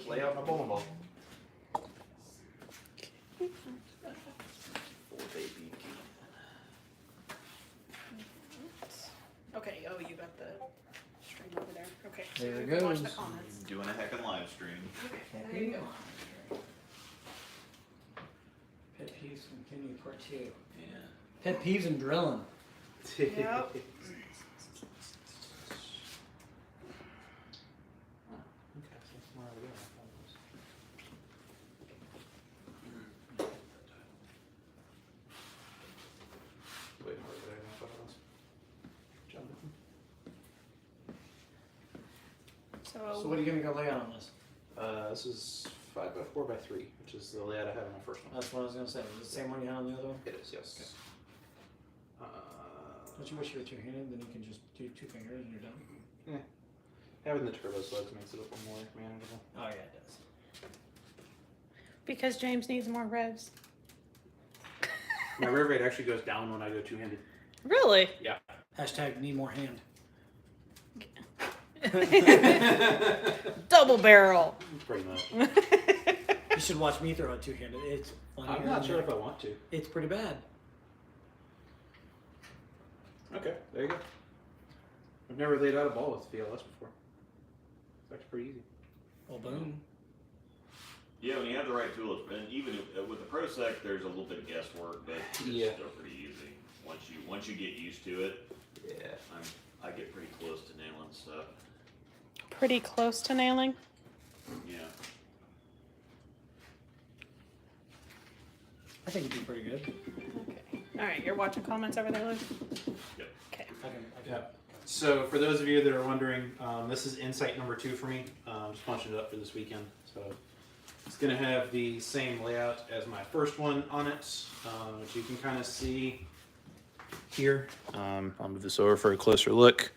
just lay out my bowling ball. Okay, oh, you got the string over there. Okay, so There it you can watch goes. the comments. Doing a heckin' live stream. Okay, there you go. Pet peeves continue part 2. Yeah. Pet peeves and drilling. Yep. So what are you going to go lay out on this? This is 5x4x3, which is the layout I have in my first one. That's what I was going to say. Is it the same one you had on the other one? It is, yes. Okay. Don't you wish you were two-handed? Then you can just do 2 fingers and you're done. Yeah. Having the turbo slugs makes it a little more manageable. Oh, yeah, it does. Because James needs more revs. My rev rate actually goes down when I go two-handed. Really? Yeah. Hashtag need more hand. Double barrel. Pretty much. You should watch me throw it two-handed. It's funny. I'm not sure if I want to. It's pretty bad. Okay, there you go. I've never laid out a ball with VLS before. It's actually pretty easy. Well, boom. Yeah, when you have the right tools, and even with the Pro Sec, there's a little bit of guesswork, but it's still pretty easy. Once you get used to it, Yeah. I get pretty close to nailing stuff. Pretty close to nailing. Yeah. I think you'd be pretty good. Okay. All right, you're watching comments over there, Luke? Yep. Okay. Yeah. So for those of you that are wondering, this is Incite number 2 for me. Just punching it up for this weekend. So it's going to have the same layout as my first one on it, which you can kind of see here. I'll move this over for a closer look.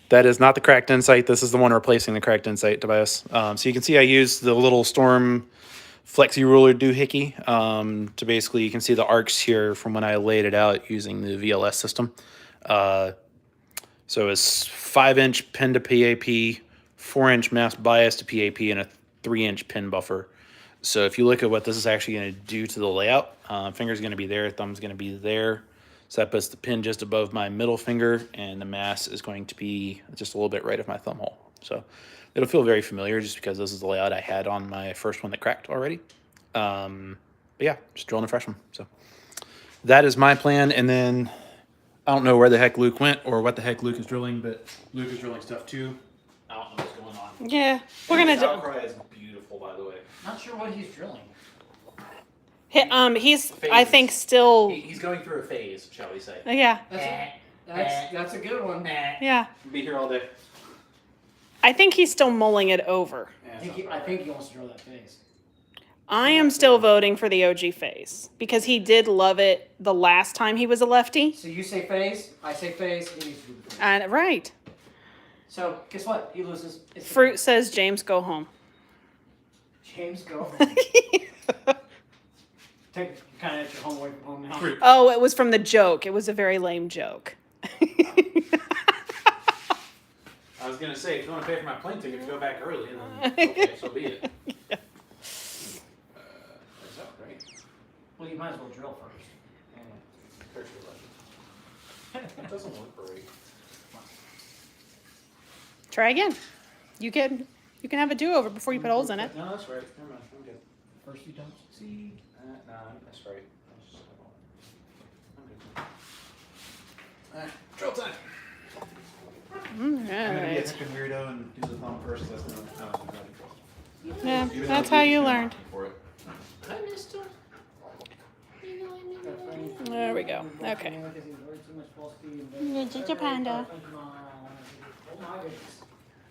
That is not the cracked Incite. This is the one replacing the cracked Incite device. So you can see I used the little Storm Flexi Ruler doohickey to basically, you can see the arcs here from when I laid it out using the VLS system. So it's 5-inch pin to PAP, 4-inch mass bias to PAP, and a 3-inch pin buffer. So if you look at what this is actually going to do to the layout, finger's going to be there, thumb's going to be there. So that puts the pin just above my middle finger, and the mass is going to be just a little bit right of my thumb hole. So it'll feel very familiar just because this is the layout I had on my first one that cracked already. But yeah, just drilling a fresh one. So that is my plan. And then I don't know where the heck Luke went or what the heck Luke is drilling, but Luke is drilling stuff too. I don't know what's going on. Yeah, we're gonna do. Outcry is beautiful, by the way. Not sure what he's drilling. He's I think still. He's going through a phase, shall we say. Yeah. That's a good one. Yeah. Be here all day. I think he's still mulling it over. I think he wants to drill that phase. I am still voting for the OG Phaze because he did love it the last time he was a lefty. So you say phase, I say phase, he needs to do the phase. And right. So guess what? He loses. It's Fruit says James go home. James, go. Take kind of at your home away from home now. Fruit. Oh, it was from the joke. It was a very lame joke. I was gonna say, if you want to pay for my plane ticket to go back early, then okay, so be it. Yeah. That's up, right? Well, you might as well drill first. It doesn't look great. Try again. You can have a do-over before you put holes in it. No, that's right. Never mind. I'm good. First you don't succeed. No, that's right. I'm good. Alright, drill time. I'm gonna be a Alright. fucking weirdo and do the thumb first. That's not Yeah, that's how you learned. for it. There we go. Okay. Panda.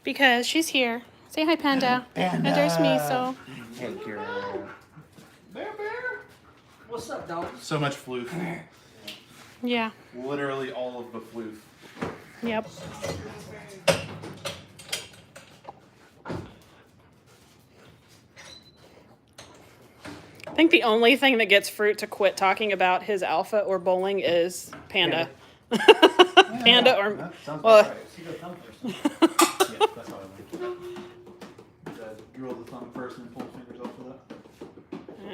Because she's here. Say hi, Panda. And there's me, so. Hey, girl. Bear. What's up, dog? So much floof. Yeah. Literally all of the floof. Yep. I think the only thing that gets Fruit to quit talking about his alpha or bowling is Panda. Panda or That sounds well, about right. You go thumb first. Yeah, that's how I went. Drill the thumb first and then pull the fingers off of that.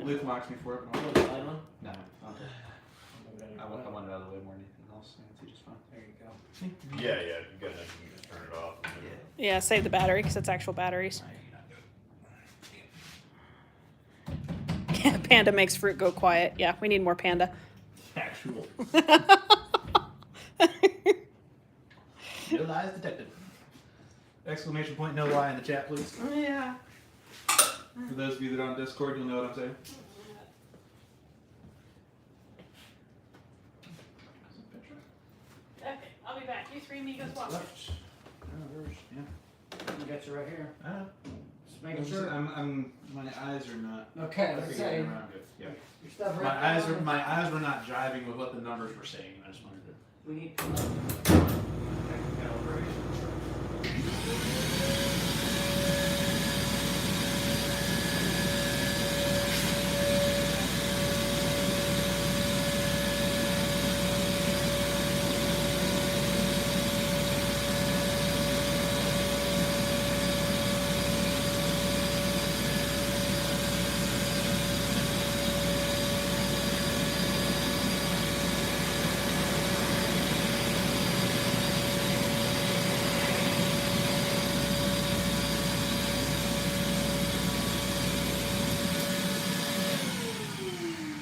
Luke mocks me for it. Oh, the line one? No, okay. I want it out of the way more than anything else. I can see just fine. There you go. Yeah, you got enough, you can just turn it off. Yeah, save the battery because it's actual batteries. Yeah, Panda makes fruit go quiet. Yeah, we need more Panda. Actual. No lies detected. Exclamation point, no lie in the chat, please. Yeah. For those of you that are on Discord, you'll know what I'm saying. Okay, I'll be back. You three amigos watch. Left. Yeah. You got you right here. Just making I'm, sure. my eyes are not. Okay, let's say. figuring around good. Yeah. Your stuff My right eyes there. are my eyes were not jiving with what the numbers were saying. I just wanted to. We need.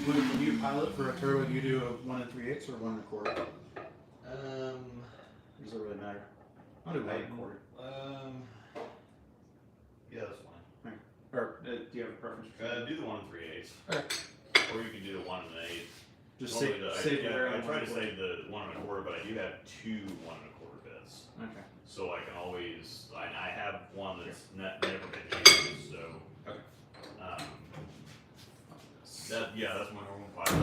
Luke, when you pilot for a turbo, you do a 1 3/8 or 1 1/4? Does it really matter? I'll do 1 1/4. Yeah, that's fine. Or do you have a preference? Do the 1 3/8. Okay. Or you can do the 1 1/8. Just Normally save the I variable try to 1 1/4. save the 1 1/4, but I do have 2 1 1/4 bits. Okay. So I can always, I have one that's never been used, so. Okay. Yeah, that's my normal pilot.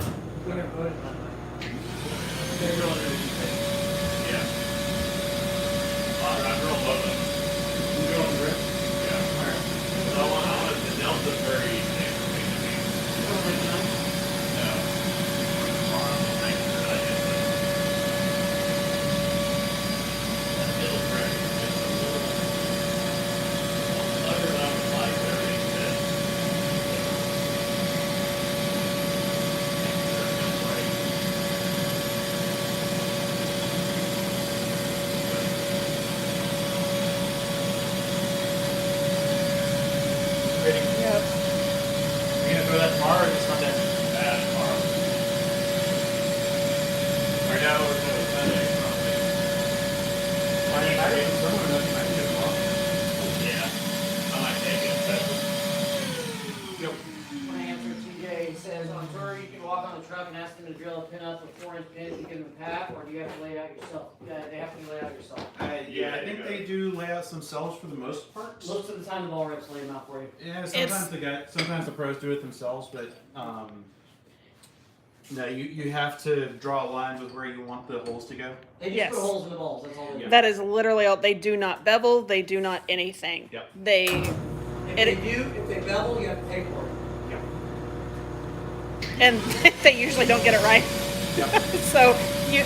Whatever. Yeah. I drill both of them. You go on the grip? Yeah. Alright. So I want the Delta's very easy for me to use. No. Thank you for that. That middle track is just a little. Other than I would like everything that. Ready? Yep. Are you gonna throw that tomorrow or just Monday? Tomorrow. Right now, we're going to Sunday, probably. I mean, I didn't someone enough. I can do it tomorrow. Yeah. I might take it. Yep. My answer to TJ, he says on tour you can walk on the truck and ask them to drill a pin up with 4-inch pins and give them a path, or do you have to lay it out yourself? Yeah, they have to lay it out yourself. Yeah, I think they do layouts themselves for the most part. Most of the time the ball reps lay them out for you. Yeah, sometimes the pros do it themselves, but no, you have to draw lines with where you want the holes to go. They just Yes. put holes in the balls, that's all they do. That is literally all. They do not bevel. They do not anything. Yep. They. If they bevel, you have to pay for it. Yep. And they usually don't get it right. Yep. So you. I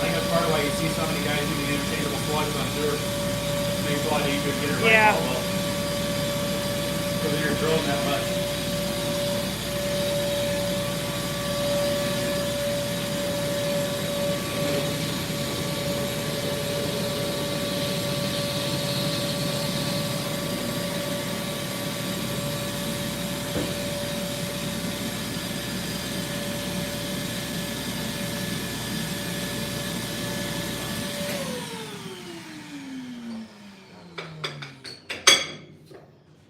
think that's part of why you see so many guys using interchangeable slugs on tour. Makes it a lot easier to get it right. Yeah. Because you're drilling that much.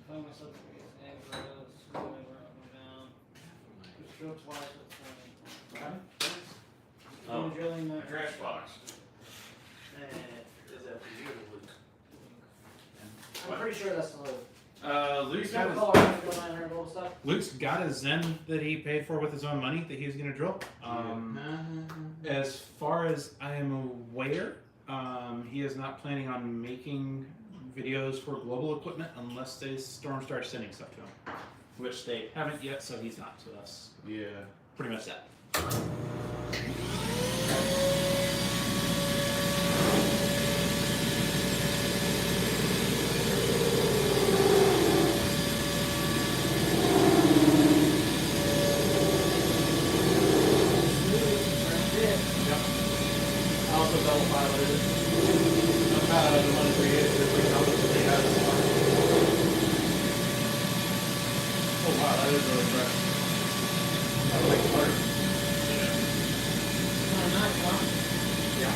Find myself an egg road, screw over, up and down. Just drill twice with the Oh, drilling the trash box. Is that for you or Luke? I'm pretty sure that's the load. Luke's You got got a his, call around and go down there and roll stuff? Luke's got a Zen that he paid for with his own money that he was going to drill. As far as I am aware, he is not planning on making videos for global equipment unless they Storm starts sending stuff to him, which they haven't yet, so he's not. So that's pretty much that. the ones where you hit the three numbers that they have this one. Oh wow, that is really fresh. I like the color. Nice, huh? Yeah.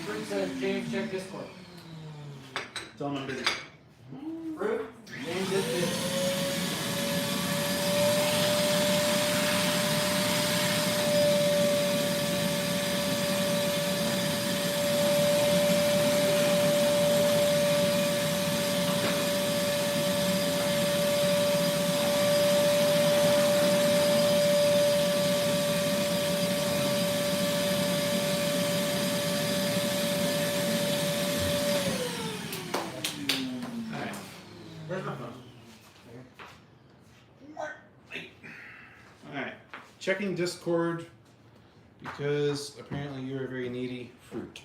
Fruit says James, check Discord. Tell them I'm busy. Fruit, James is busy. Alright. Where's my phone? Alright. Checking Discord because apparently you're a very needy fruit.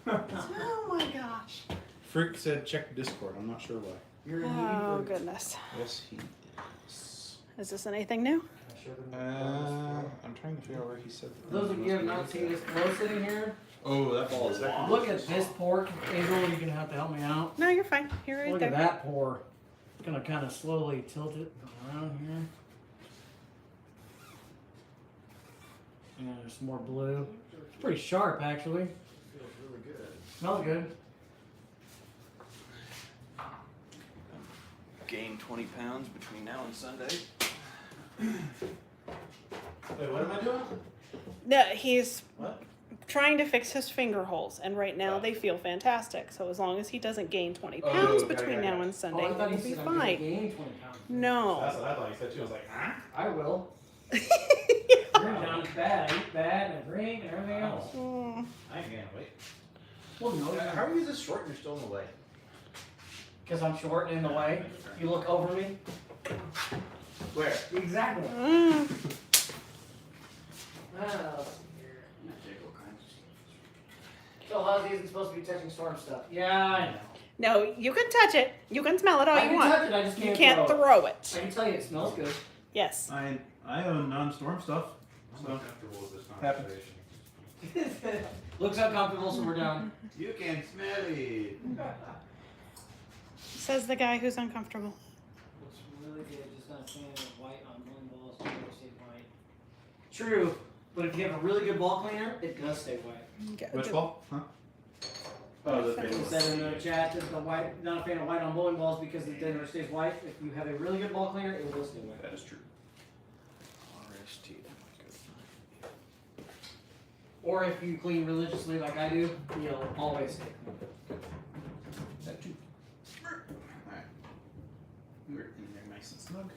Oh my gosh. Fruit said check Discord. I'm not sure why. You're a Oh needy fruit. goodness. Yes, he is. Is this anything new? I'm trying to figure out where he said that. For those of you who have not seen this blow sitting here, Oh, that ball is that. look at this pork. Angel, you're gonna have to help me out. No, you're fine. You're right Look there. at that pour. It's gonna kind of slowly tilt it around here. And there's some more blue. It's pretty sharp, actually. Feels really good. Smells good. Gain 20 pounds between now and Sunday. Wait, what am I doing? No, he's What? trying to fix his finger holes, and right now they feel fantastic. So as long as he doesn't gain 20 Oh, pounds okay, between okay, now okay. and Sunday, I thought he'll you be said I'm gonna fine. gain 20 pounds. No. That's what I thought you said too. I was like, huh? I will. Yeah. You're down is bad. I eat bad and I drink and everything else. Mm. I ain't gaining weight. Well, no, How are you this short and you're still in the way? because I'm short and in the way. You look over me. Where? Exactly. Mm. Oh, so Ozzy isn't supposed to be touching storm stuff. Yeah, I know. No, you can touch it. You can smell it all I you can want. touch it, I just You can't, can't throw throw it. it. I can tell you it smells good. Yes. I own non-storm stuff. I'm So uncomfortable with this Happens. conversation. Looks uncomfortable, so we're done. You can smell it. Says the guy who's uncomfortable. Looks really good, just not a fan of white on one balls, to stay white. True, but if you have a really good ball cleaner, it does stay white. Okay. which ball? Huh? Oh, the It big said in the chat that the white, not a fan of white on bowling balls because the dinner stays white. If you have a really good ball cleaner, it will stay white. That is true. RST. Or if you clean religiously like I do, you'll always stay clean. That too. Alright. We're in there nice and snug.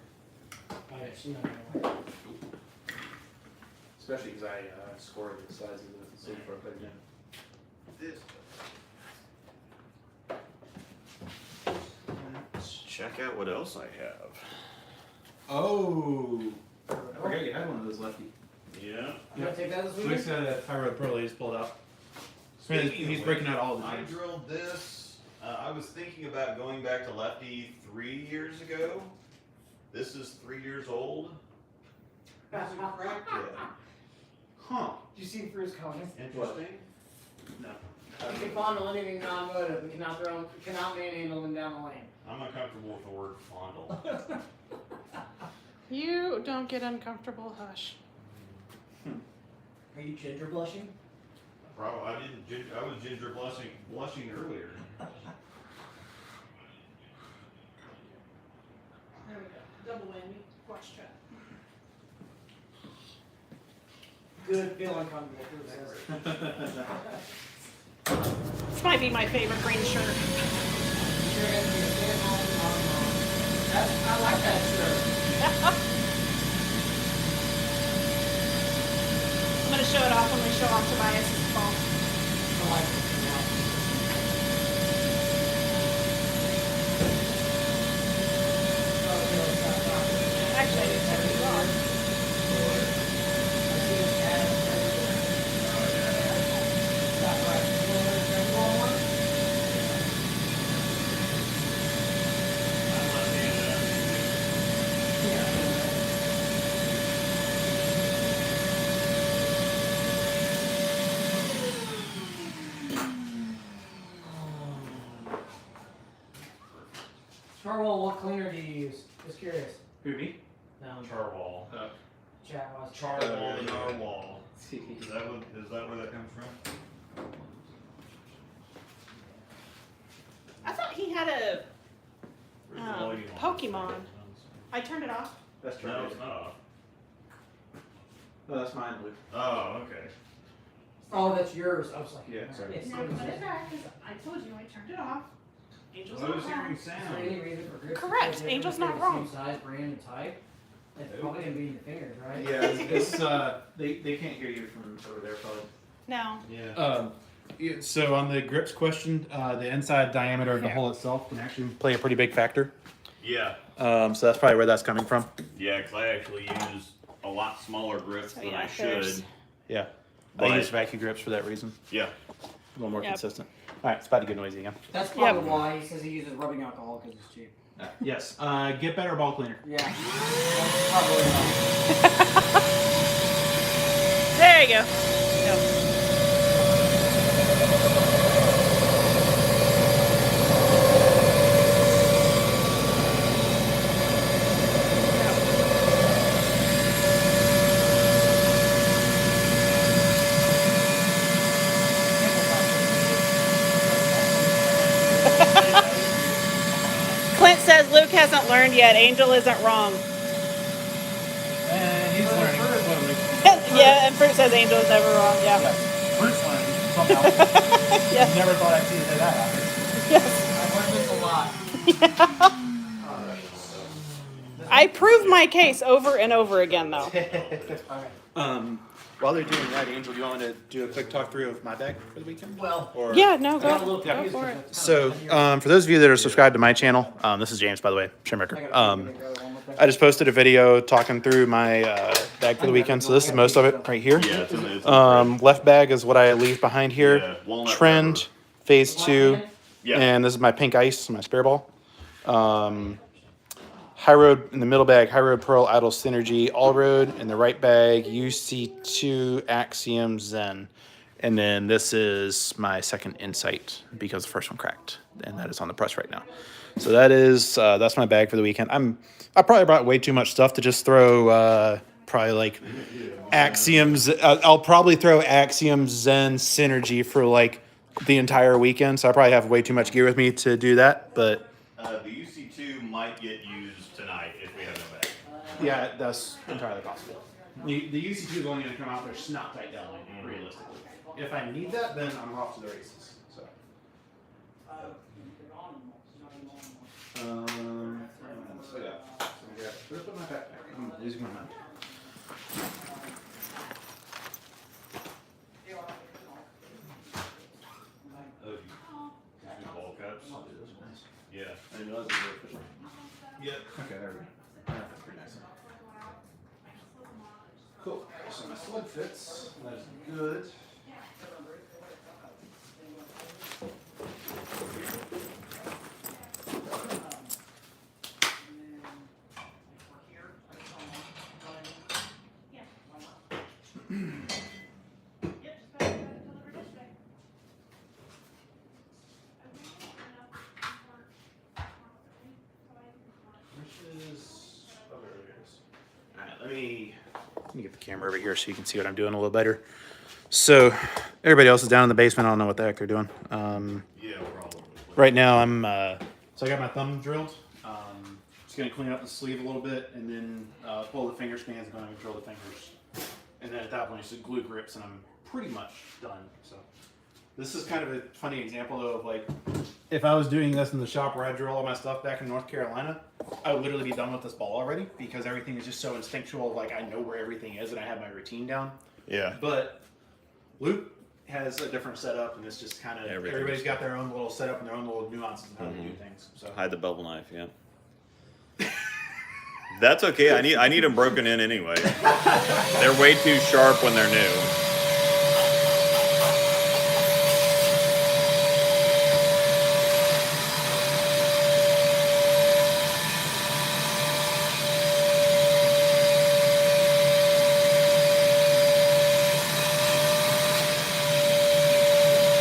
I actually not gonna lie. Especially because I scored the size of the silver for I played again. This. Let's check out what else I have. Oh! I forgot you had one of those lefty. Yeah. You gonna take that this Luke's weekend? got a Pyro Pro he's pulled out. He's breaking out all the I jams. drilled this. I was thinking about going back to lefty 3 years ago. This is 3 years old. Hasn't cracked yet. Huh. Did you see Bruce comments? Interesting. No. You can fondle anything non-motive, but cannot manhandle them down the lane. I'm uncomfortable with the word fondle. You don't get uncomfortable, hush. Are you ginger blushing? Probably. I didn't. I was ginger blushing earlier. There we go. Double whammy. Watch trap. Good, feel uncomfortable. Bruce says. This might be my favorite green shirt. You're gonna be a stay-at-home mom. I like that shirt. I'm gonna show it off when we show off Tobias's ball. I like it. Charwell, what cleaner do you use? Just curious. Who, me? Charwall. Chat was. Charwall and Narwhal. Is that where that comes from? I thought he had a Where's the volume on this? Pokemon. I turned it off. That's No, it's not off. Oh, that's mine, Luke. Oh, okay. Oh, that's yours. I was like, Yeah, sorry. It's No, put it back because I told you I turned it off. Angel's I was not hearing wrong. Is there sound. any reason for grips? Correct. to be different Angel's if not they're the wrong. Same size, brand, and type. It's probably gonna be in the fingers, right? Yeah, they can't hear you from over there probably. No. Yeah. So on the grips question, the inside diameter of the hole itself can actually play a pretty big factor. Yeah. So that's probably where that's coming from. Yeah, because I actually use a lot smaller grips So than yeah, I there's- should. Yeah. But- I use vacuum grips for that reason. Yeah. A little more Yep. consistent. All right, it's about to get noisy again. That's probably why he says he uses rubbing alcohol because it's cheap. Yes. Get better ball cleaner. Yeah. That's probably why. There you go. Clint says Luke hasn't learned yet. Angel isn't wrong. And he's learning slowly. Yeah, and Fruit says Angel is never wrong. Yeah. Bruce learning somehow. Yes. Never thought I'd see you say that happen. Yes. I've learned this a lot. I prove my case over and over again, though. While they're doing that, Angel, do you want me to do a quick talk through of my bag for the weekend? Well, Or Yeah, no, I got a go, little go confused for because it. it's So, kind of for those of you that are subscribed to my channel, this is James, by the way, Shimmerker. I just posted a video talking through my bag for the weekend, so this is most of it right here. Yeah, it's in the Left bag is what I leave behind here. Yeah, walnut Trend, Phase 2, Yeah. and this is my pink ice, my spare ball. High Road in the middle bag, High Road Pearl Idle Synergy, All Road in the right bag, UC2 Axiom Zen. And then this is my second Incite because the first one cracked, and that is on the press right now. So that is that's my bag for the weekend. I probably brought way too much stuff to just throw probably like Axioms. I'll probably throw Axiom Zen Synergy for like the entire weekend. So I probably have way too much gear with me to do that, but. The UC2 might get used tonight if we have no bag. Yeah, that's entirely possible. The UC2 is only going to come out there snot tight down, realistically. If I need that, then I'm off to the races. So. So yeah. So put my backpack. I'm losing my mind. Oh, you ball cups? Yeah. I didn't realize it was official. Yep. Okay, there we go. That's pretty nice. Cool. So my slug fits. That is good. Alright, let me get the camera over here so you can see what I'm doing a little better. So, everybody else is down in the basement. I don't know what the heck they're doing. Yeah, probably. Right now, so I got my thumb drilled. Just gonna clean up the sleeve a little bit, and then pull the finger spans and go and drill the fingers. And then at that point, it's just glue grips, and I'm pretty much done. So, this is kind of a funny example though of like, if I was doing this in the shop where I drill all my stuff back in North Carolina, I would literally be done with this ball already because everything is just so instinctual. Like I know where everything is, and I have my routine down. Yeah. But Luke has a different setup, and it's just kind of everybody's got their own little setup and their own little nuances of how they do things. So Hide the bevel knife, yeah. That's okay. I need them broken in anyway. They're way too sharp when they're new.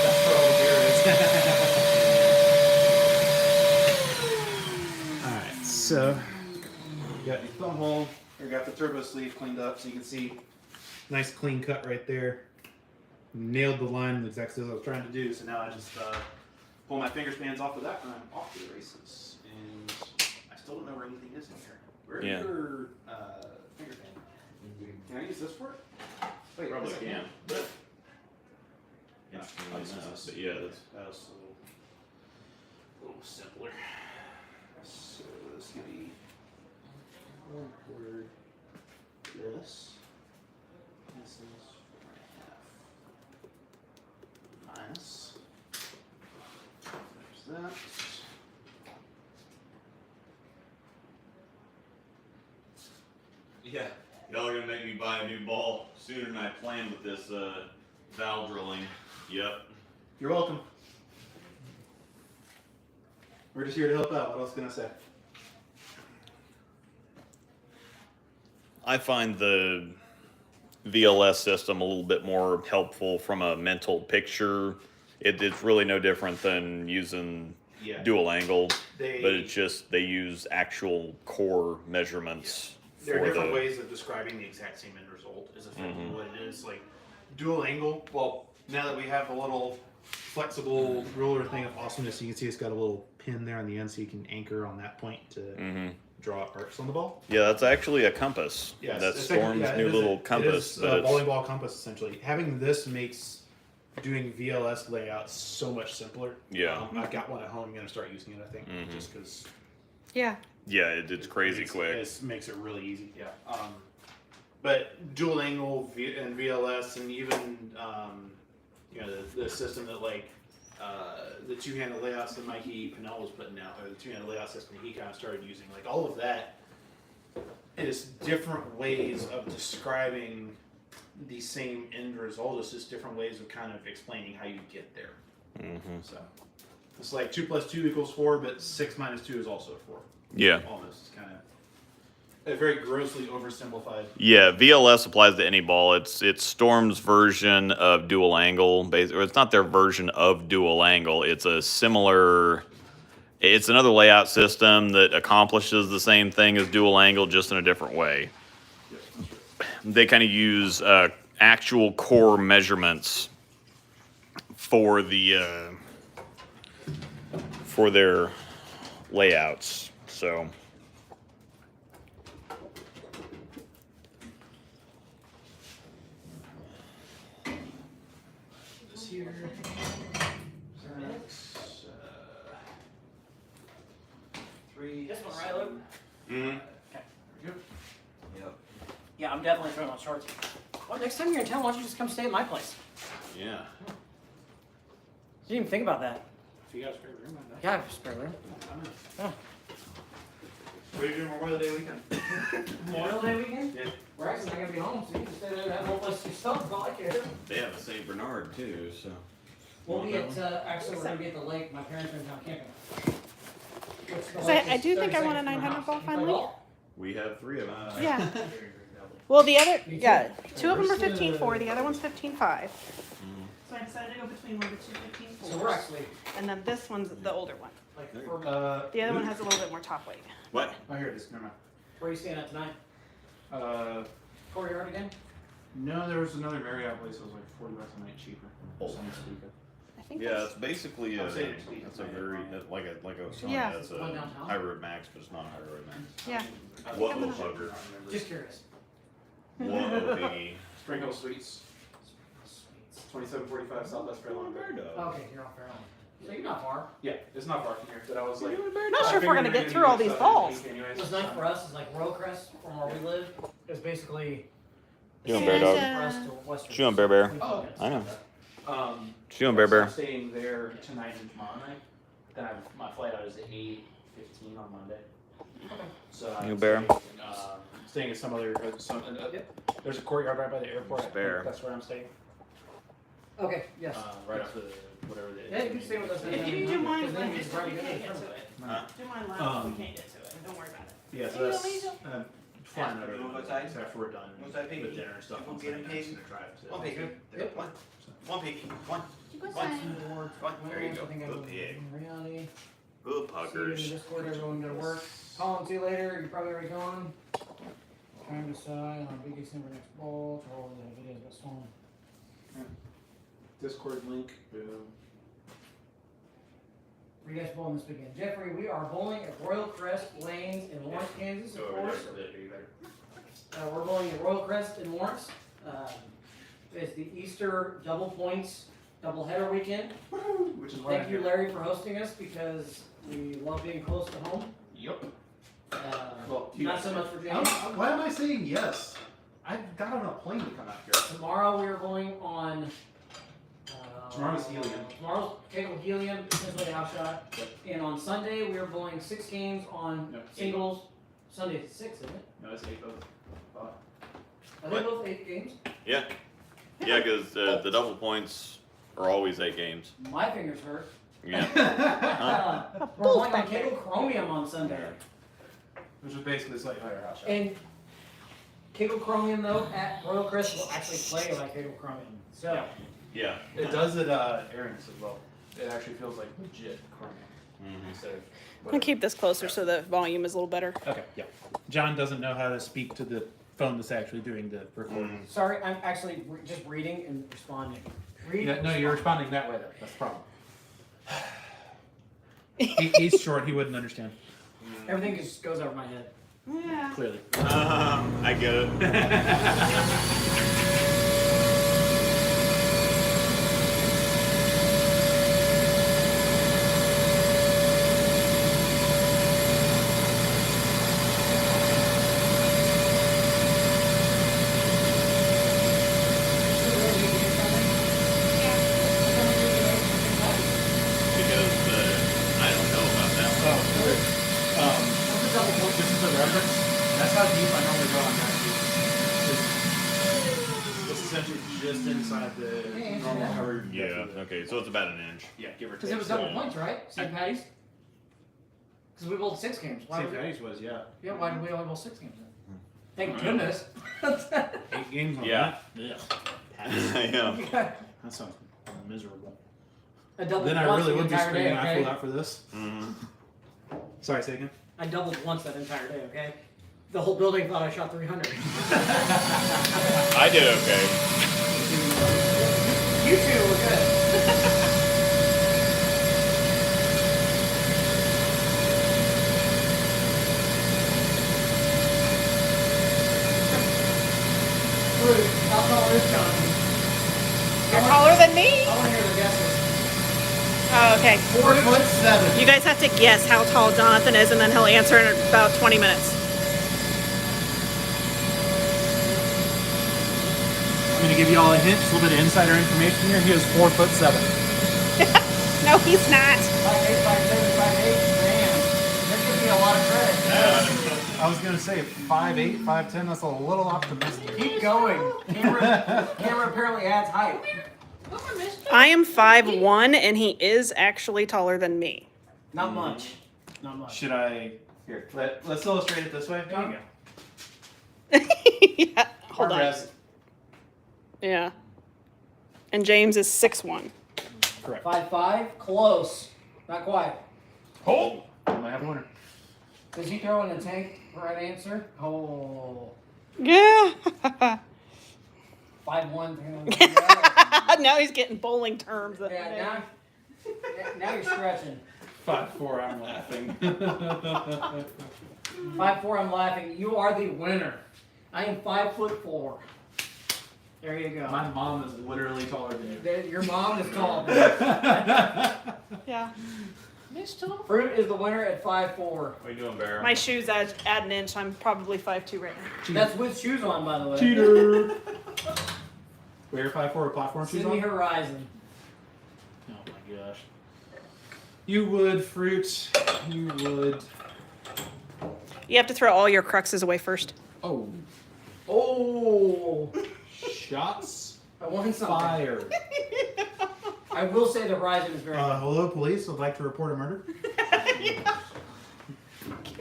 that's where all the beer is. So, you got your thumb hole, or got the turbo sleeve cleaned up, so you can see nice clean cut right there. Nailed the line exactly as I was trying to do. So now I just pull my finger spans off of that, and I'm off to the races. And I still don't know where anything is in here. Where's your finger span? Can I use this for it? Wait, Probably yes, I can. But Interestingly enough, but yeah, that's a little simpler. So this could be 1/4 this. This is 4.5 minus. There's that. yeah. Y'all are gonna make me buy a new ball sooner than I planned with this valve drilling. Yep. You're welcome. We're just here to help out. What else can I say? I find the VLS system a little bit more helpful from a mental picture. It's really no different than using Yeah. dual angle, They- but it's just they use actual core measurements There are for different the. ways of describing the exact same end result. Is effectively what it is. Like dual angle. Well, now that we have a little flexible ruler thing of awesomeness, you can see it's got a little pin there on the end, so you can anchor on that point to draw arcs on the ball. Yeah, that's actually a compass. Yes, That's it's Storm's yeah, new it is little it compass. is a bowling ball compass essentially. Having this makes doing VLS layouts so much simpler. Yeah. I've got one at home. I'm gonna start using it. I think just because. Yeah. Yeah, it's crazy quick. It makes it really easy. Yeah. But dual angle and VLS and even you know the system that like the two-handed layouts that Mikey Pinnell was putting out, or the two-handed layout system he kind of started using, like all of that is different ways of describing the same end result. It's just different ways of kind of explaining how you get there. So it's like 2 + 2 = 4, but 6 - 2 is also 4. Yeah. Almost kind of a very grossly oversimplified. Yeah, VLS applies to any ball. It's Storm's version of dual angle. Basically, it's not their version of dual angle. It's a similar. It's another layout system that accomplishes the same thing as dual angle, just in a different way. They kind of use actual core measurements for the for their layouts. So. This here. Six, 3. This one, right, Luke? Mm-hmm. Yep. Yeah, I'm definitely throwing on shorts. Well, next time you're in town, why don't you just come stay at my place? Yeah. Didn't even think about that. If you got a spare room, I know. Yeah, I have a spare room. Oh. What are you doing Memorial Day weekend? Memorial Day weekend? Yeah. We're actually not gonna be home, so you can stay there and have no place to do stuff. Not like it. They have a St. Bernard too, so. We'll be at, actually, we're gonna be at the lake. My parents are in town camping. So I do think I want a 900 ball finally. We have 3 of them. Yeah. Well, the other, yeah, 2 of them are 15.4, the other one's 15.5. So I decided to go between one of the 2 So we're actually, and then this one's the older one. like, The other one has a little bit more top weight. What? Oh, here it is. Never mind. where are you staying at tonight? Courtyard again? No, there was another Marriott place that was like $40 a night cheaper. Some this weekend. I think Yeah, that's, it's basically a, I'll say it's it's a very, like I was telling Yeah. you, it's One a downtown? high road max, but it's not a high road max. yeah. What I'm a gonna- bugger. Just curious. What a piggy. Spring Hill Suites, 2745 Southwest Fairlawn. Okay, you're off Fairlawn. So you're not far. Yeah, it's not far from here, but I was like, Not sure if we're gonna get through all these balls. What's nice for us is like Royal Crest from where we live is basically You doing, Bear Dog? for us to western. She doing, Bear Bear? Oh, I know. She She doing, Bear Bear? I'm staying there tonight and tomorrow night. Then my flight out is at 8:15 on Monday. So I'm You bear? staying at some other. There's a courtyard right by the airport. I think Bear. That's where I'm staying. Okay, yes. Right off the whatever the. Yeah, you can stay with us. If you do mine His name last, is we Rodney can't get Goodman. to it. Huh? Do mine last, we can't get to it. Don't worry about it. Yeah, so Hey, that's Louisa. flying out You over want the to go outside? after we're done Want to go outside, with piggy? dinner and stuff. You On want to get Sunday, in, I'm just pig? gonna drive to. One piggy. Yep. One piggy. One. You go One. sign. One. There you go. I think I Good was pig. in reality. Ooh, See you in the puckers. Discord, everyone go to work. Colin, see you later. You're probably already gone. Trying to decide on biggest number next ball. Oh, the videos got stolen. Discord link. Boom. Where you guys bowling this weekend? Jeffrey, we are bowling at Royal Crest Lanes in Lawrence, Kansas, of course. We're bowling at Royal Crest in Lawrence. It's the Easter double points doubleheader weekend. Which is why Thank you, Larry, for hosting us because we love being close to home. Yep. Well, Not so much for James. Why am I saying yes? I got on a plane to come out here. Tomorrow we are going on. Tomorrow's Helium. Tomorrow's Kegel Helium, essentially a house shot. And on Sunday we are bowling 6 games on No, 8. singles. Sunday's 6, isn't it? No, it's 8 both. Are they both 8 games? Yeah. Yeah, because the double points are always 8 games. My fingers hurt. Yeah. We're playing on Kegel Chromium on Sunday. Which is basically slightly higher house shot. And Kegel Chromium, though, at Royal Crest will actually play like Kegel Chromium. So, Yeah. It does at Aaron's as well. It actually feels like legit Chromium instead of. I'm gonna keep this closer so the volume is a little better. Okay, yeah. John doesn't know how to speak to the phone that's actually doing the recording. sorry, I'm actually just reading and responding. Read Yeah, and no, you're respond. responding that way, though. That's the problem. He's short. He wouldn't understand, Everything just goes over my head. Yeah. clearly. I get it. Because I don't know about that one. This is a reference. That's how deep I normally go on that. It's essentially just inside the normal cover. Yeah, okay, so it's about an inch. Yeah, give or take. Because it was double points, right? St. Patty's? Because we bowled 6 games. Why St. would we- Patty's was, yeah. Yeah, why did we only bowl 6 games then? Thank goodness. 8 games on Yeah. that. Yeah. Yeah. That sounds miserable. I doubled Then I once really the would be entire day, screaming, I okay? flew out for this. Mhm. Sorry, say again. I doubled once that entire day, okay? The whole building thought I shot 300. I did okay. You two were good. Rude. How tall is John? You're taller than me. I want to hear the guesses. Oh, okay. 4'7". You guys have to guess how tall Jonathan is, and then he'll answer in about 20 minutes. I'm going to give you all a hint, just a little bit of insider information here. He is 4'7". No, he's not. 5'8", 5'7", 5'8". Man, there could be a lot of credit. I was going to say 5'8", 5'10", that's a little optimistic. Keep going. Camera apparently adds height. I am 5'1", and he is actually taller than me. Not much. Not much. Should I... Here, let's illustrate it this way. There you go. Yeah. Hold on. Armrest. Yeah. And James is 6'1". Correct. 5'5", close. Not quite. Hold! I might have a winner. Does he throw in a tank for an answer? Oh. Yeah. 5'1", 300. Now he's getting bowling terms. Yeah, now you're stretching. 5'4", I'm laughing. 5'4", I'm laughing. You are the winner. I am 5'4". There you go. My mom is literally taller than you. Your mom is tall. Yeah. Fruit is the winner at 5'4". What are you doing, Bear? My shoes add an inch. I'm probably 5'2" right now. That's with shoes on, by the way. Cheater! Wear 5'4" platform shoes Sydney on? Horizon. Oh my gosh. You would, Fruit. You would. You have to throw all your cruxes away first. Oh. Oh. Shots I want something. fired. I will say the Horizon is very good. Hello, police. I'd like to report a murder.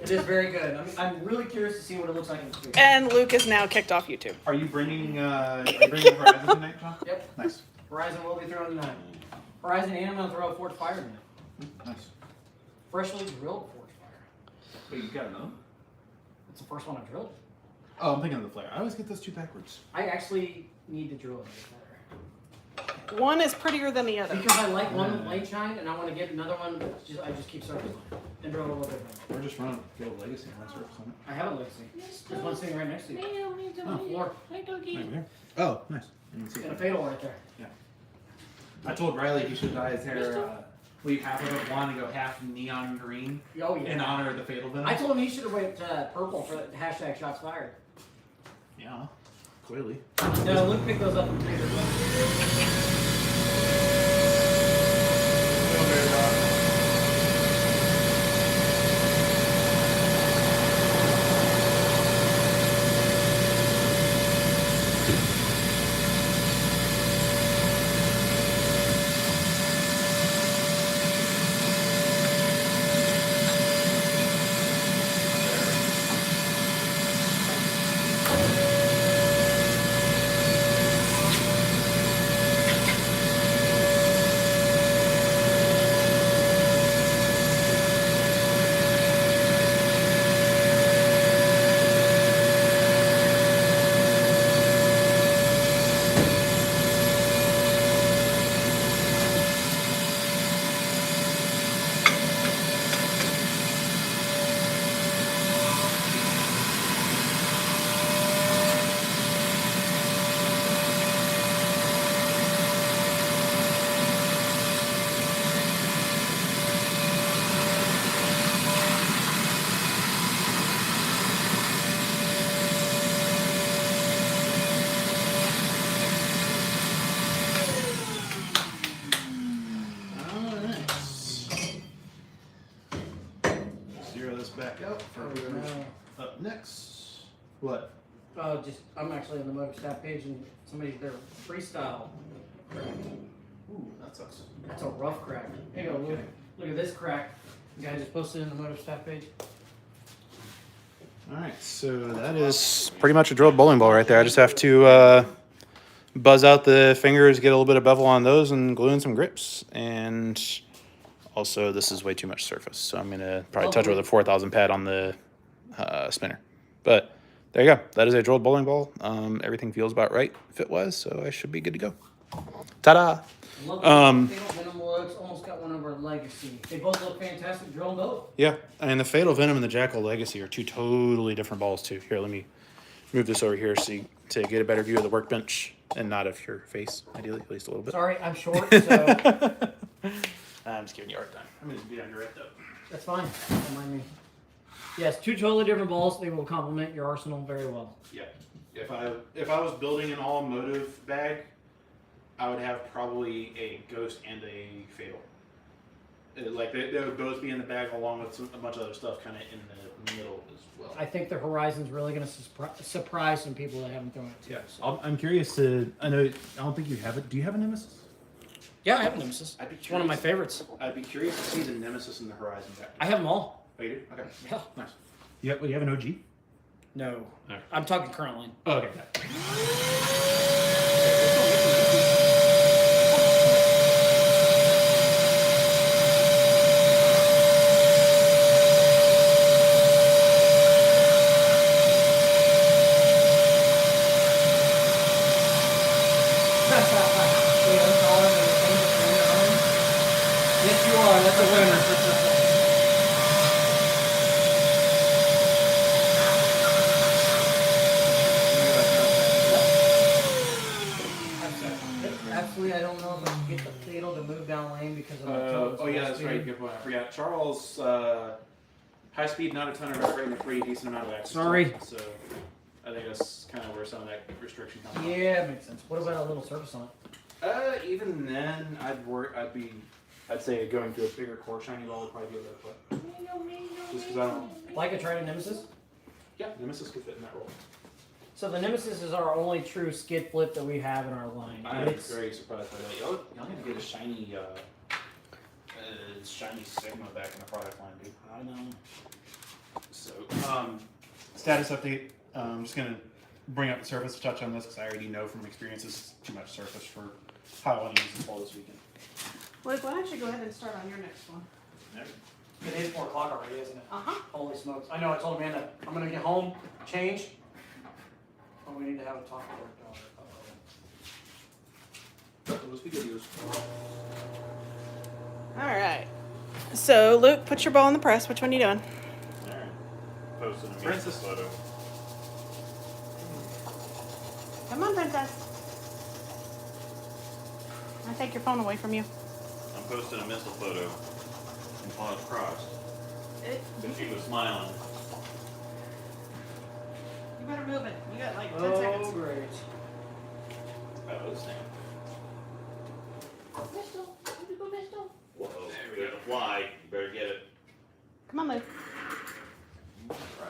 It is very good. I'm really curious to see what it looks like in the street. And Luke is now kicked off YouTube. Are you bringing Horizon tonight, John? Yep. Nice. Horizon will be thrown tonight. Horizon and I'm going to throw a Fort Fire now. Nice. freshly drilled forged fire. Wait, you got another? It's the first one I drilled. Oh, I'm thinking of the flare. I always get those two backwards. I actually need to drill another fire. One is prettier than the other. Because I like one with light shine, and I want to get another one. I just keep circling and drill a little bit more. We're just running Guild Legacy on my surface on it. I have a legacy. There's one sitting right next to you. On the floor. Right here. Oh, nice. I didn't see And a that. fatal right there. I told Riley he should dye his hair, leave half of it blonde and go half neon green Oh yeah. in honor of the Fatal Venom. I told him he should have went purple for the hashtag shots fired. Yeah, clearly. No, Luke picked those up in Twitter. Zero this back out for whoever's No. up next. What? Oh, I'm actually on the motor staff page and somebody's there freestyle. Ooh, that sucks. That's a rough crack. Here you go, look. Look at this crack. The guy just posted in the motor staff page. Alright, so that is pretty much a drilled bowling ball right there. I just have to buzz out the fingers, get a little bit of bevel on those, and glue in some grips. And also, this is way too much surface, so I'm going to probably touch it with a 4000 pad on the spinner. But there you go. That is a drilled bowling ball. Everything feels about right fit-wise, so I should be good to go. Ta-da! Look, Venom looks almost got one over Legacy. They both look fantastic, drill both. Yeah, I mean, the Fatal Venom and the Jackal Legacy are two totally different balls, too. Here, let me move this over here so to get a better view of the workbench and not of your face, ideally, at least a little bit. Sorry, I'm short, so I'm just giving you a hard time. I'm going to be under it, though. that's fine. Don't mind me. Yes, two totally different balls. They will complement your arsenal very well. Yeah. If I was building an all-motive bag, I would have probably a Ghost and a Fatal. Like, they would both be in the bag along with a bunch of other stuff kind of in the middle as well. I think the Horizon's really going to surprise some people that haven't thrown it too. Yeah. So. I'm curious to. I know. I don't think you have it. Do you have a Nemesis? Yeah, I have a Nemesis. I'd be It's one of my favorites. I'd be curious to see the Nemesis and the Horizon back. I have them all. Oh, you do? Okay. Yeah. Nice. You have an OG? No. Alright. I'm talking current line. Oh, okay. Got it. Yes, you are. That's a winner. Absolutely, I don't know if I can get the fatal to move down lane because of my toes. Oh yeah, that's right. Good point. I forgot. Charles, high speed, not a ton of rating, a pretty decent amount of access. Sorry. So I think that's kind of where some of that restriction comes from. Yeah, makes sense. What about a little surface on it? Even then, I'd say going to a bigger core shiny ball would probably be a better play. Just because I don't. Like a Trident Nemesis? Yeah, Nemesis could fit in that role. So the Nemesis is our only true skid flip that we have in our line. I am It's- very surprised by that. Y'all need to get a shiny, shiny Sigma back in the product line, dude. I know. So, status update. I'm just gonna bring up the surface, touch on this because I already know from experience this is too much surface for how I want to use this ball this weekend. Luke, why don't you go ahead and start on your next one? It is 4 o'clock already, isn't it? Uh-huh. Holy smokes. I know, I told Amanda, I'm gonna get home, change. Oh, we need to have a talk with our daughter. Those be videos. All right. So, Luke, put your ball in the press. Which one are you doing? Alright. Posting a Princess. photo. Come on, princess. I'll take your phone away from you. I'm posting a missile photo. And paws crossed. But she was smiling. You better move it. You got like 10 Oh, seconds. great. Oh, snap. Pistol. Pistol. Whoa. You gotta fly. You better get it. Come on, Luke.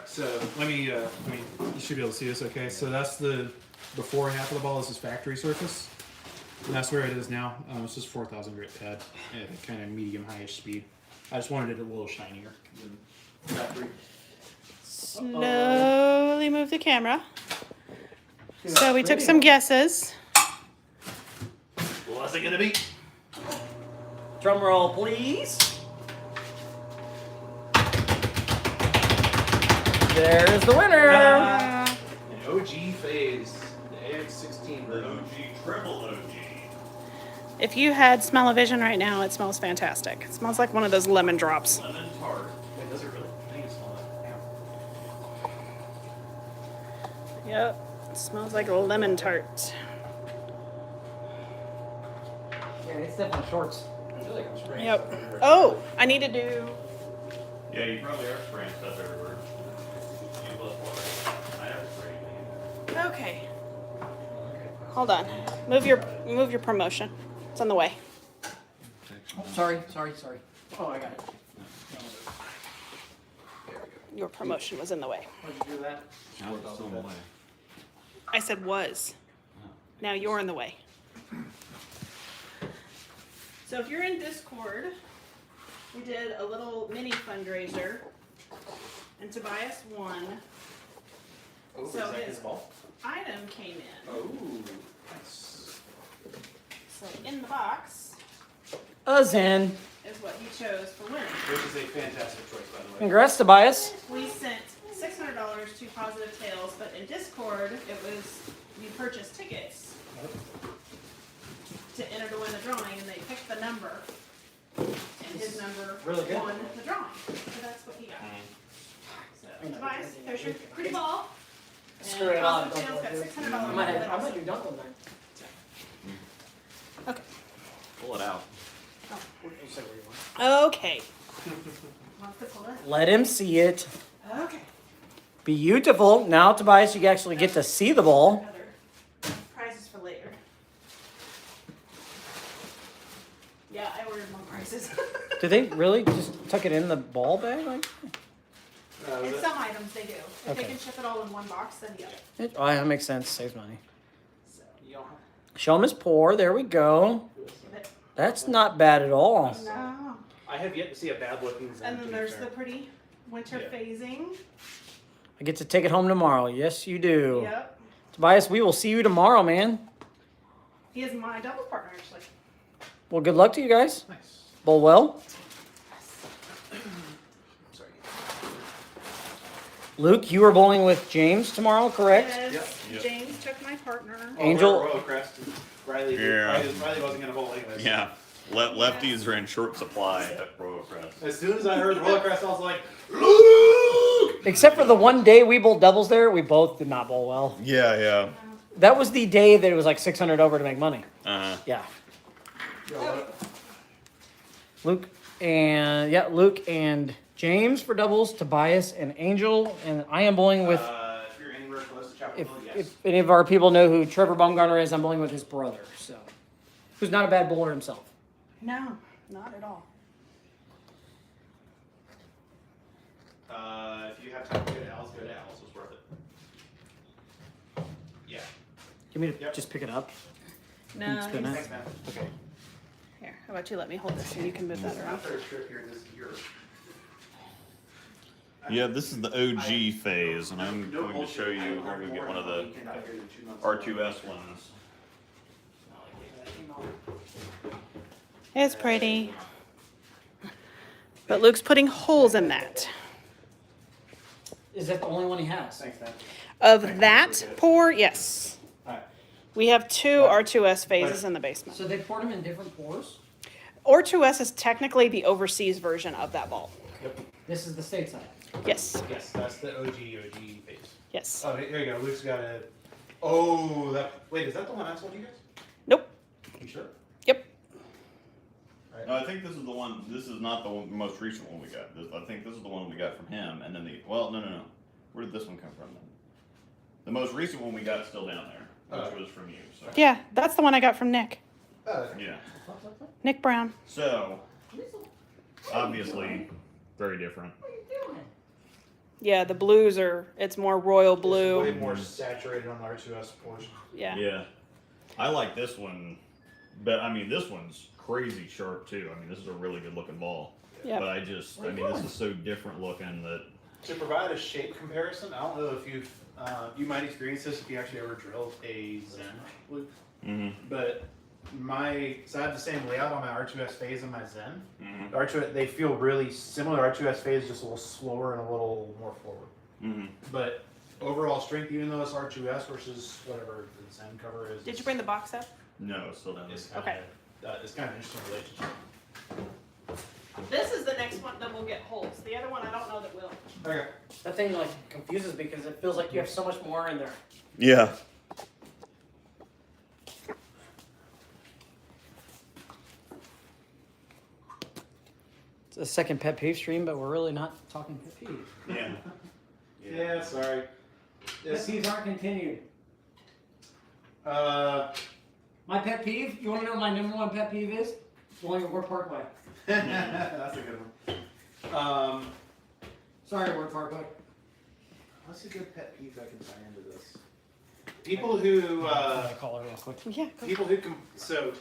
So let me, you should be able to see this okay. So that's the before half of the ball is this factory surface. And that's where it is now. It's just 4,000 grit pad at kind of medium high-ish speed. I just wanted it a little shinier than factory. Slowly move the camera. So we took some guesses. What's it gonna be? Drum roll, please. There's the winner. An OG Phaze, the AX16 The version. OG, triple OG. If you had smell-o-vision right now, it smells fantastic. It smells like one of those lemon drops. Lemon tart. Wait, does it really? I think it smells like Yep. It smells like a lemon tart. Yeah, it's definitely shorts. I feel like I'm spraying Yep. stuff everywhere. Oh, I need to do. Yeah, you probably are spraying stuff everywhere. You love water. I never spray anything. Okay. Hold on. Move your promotion. It's on the way. Oh, sorry. Oh, I got it. Your promotion was in the way. Why'd you do that? I said was. Now you're in the way. So if you're in Discord, we did a little mini fundraiser, and Tobias won. Oh, So is that his his ball? item came in. Oh, nice. So in the box A Zen. is what he chose for winning. Which is a fantastic choice, by the way. Congrats, Tobias. We sent $600 to Positive Tales, but in Discord, it was you purchased tickets to enter to win the drawing, and they picked the number, and his number Really good. won the drawing. So that's what he got. So, Tobias, there's your pretty ball. Screw And it on. Positive Tales got $600. I might do dunk on that. Okay. Pull it out. Okay. Wants to pull it? Let him see it. Okay. Beautiful. Now, Tobias, you actually get to see the ball. Other prizes for later. Yeah, I ordered more prizes. Do they really just tuck it in the ball bag? Like In some items they do. If Okay. they can ship it all in one box, then yeah. it? Oh, that makes sense. Saves money. So, You don't Show him his pour. There we go. give it. That's not bad at all. No. I have yet to see a bad looking Zen. And to then be there's fair. the pretty winter Yeah. phasing. I get to take it home tomorrow. Yes, you do. Yep. Tobias, we will see you tomorrow, man. He is my doubles partner, actually. Well, good luck to you guys. Nice. Bowl well. Sorry. Luke, you are bowling with James tomorrow, correct? Yes. Yep. James took my partner. Angel- Royal Crest. Riley, Yeah. Riley wasn't gonna bowl anyways. Yeah. Lefties are in short supply at Royal Crest. As soon as I heard Royal Crest, I was like, Except for the one day we bowled doubles there, we both did not bowl well. Yeah, yeah. That was the day that it was like 600 over to make money. Yeah. Luke and James for doubles, Tobias and Angel, and I am bowling with. if you're anywhere close to Chapel If, Hill, yes. if any of our people know who Trevor Baumgartner is, I'm bowling with his brother, so who's not a bad bowler himself. No, not at all. If you have time to go to Al's, go to Al's. It's worth it. Yeah. You want me to Yep. just pick it up? No. And spin he's- it? Thanks, man. Okay. Here, how about you let me hold this and you can move that This is my around. third trip here this year. Yeah, this is the OG phase, and I'm going to show you. I'm going to get one of the R2S ones. It's pretty. But Luke's putting holes in that. Is that the only one he has? Thanks, man. Of that pour, yes. Alright. We have two R2S phases in the basement. So they poured them in different pours? R2S is technically the overseas version of that ball. Yep. This is the stateside. Yes. Yes, that's the OG phase. Yes. Oh, here you go. Luke's got a. Oh, that. Wait, is that the one I sold you guys? Nope. You sure? Yep. No, I think this is the one. This is not the most recent one we got. I think this is the one we got from him, and then no. Where did this one come from then? The most recent one we got is still down there, which was from you. So Yeah, that's the one I got from Nick. yeah. Nick Brown. So obviously, very different. Yeah, the blues are, it's more royal blue. Way more saturated on the R2S portion. Yeah. Yeah, I like this one, but I mean this one's crazy sharp too. I mean this is a really good looking ball. Yeah. But I mean this is so different looking that. To provide a shape comparison, I don't know if you might experience this if you actually ever drilled a Zen loop. Mm-hmm. But so I have the same layout on my R2S phase and my Zen. Mm-hmm. The R2S, they feel really similar. R2S phase just a little slower and a little more forward. Mm-hmm. But overall strength, even though it's R2S versus whatever the Zen cover is. Did you bring the box up? No, it's still down there. It's kind Okay. of, it's kind of an interesting relationship. This is the next one that will get holes. The other one I don't know that will. Okay. That thing like confuses me because it feels like you have so much more in there. Yeah. It's a second pet peeve stream, but we're really not talking pet peeves. Yeah. Yeah, sorry. Pet peeves aren't continued. Uh, My pet peeve, you want to know what my number one pet peeve is? Going to Ward Parkway. that's a good one. Sorry, Ward Parkway. What's a good pet peeve I can tie into this? People who, Call her real quick. Yeah. people who so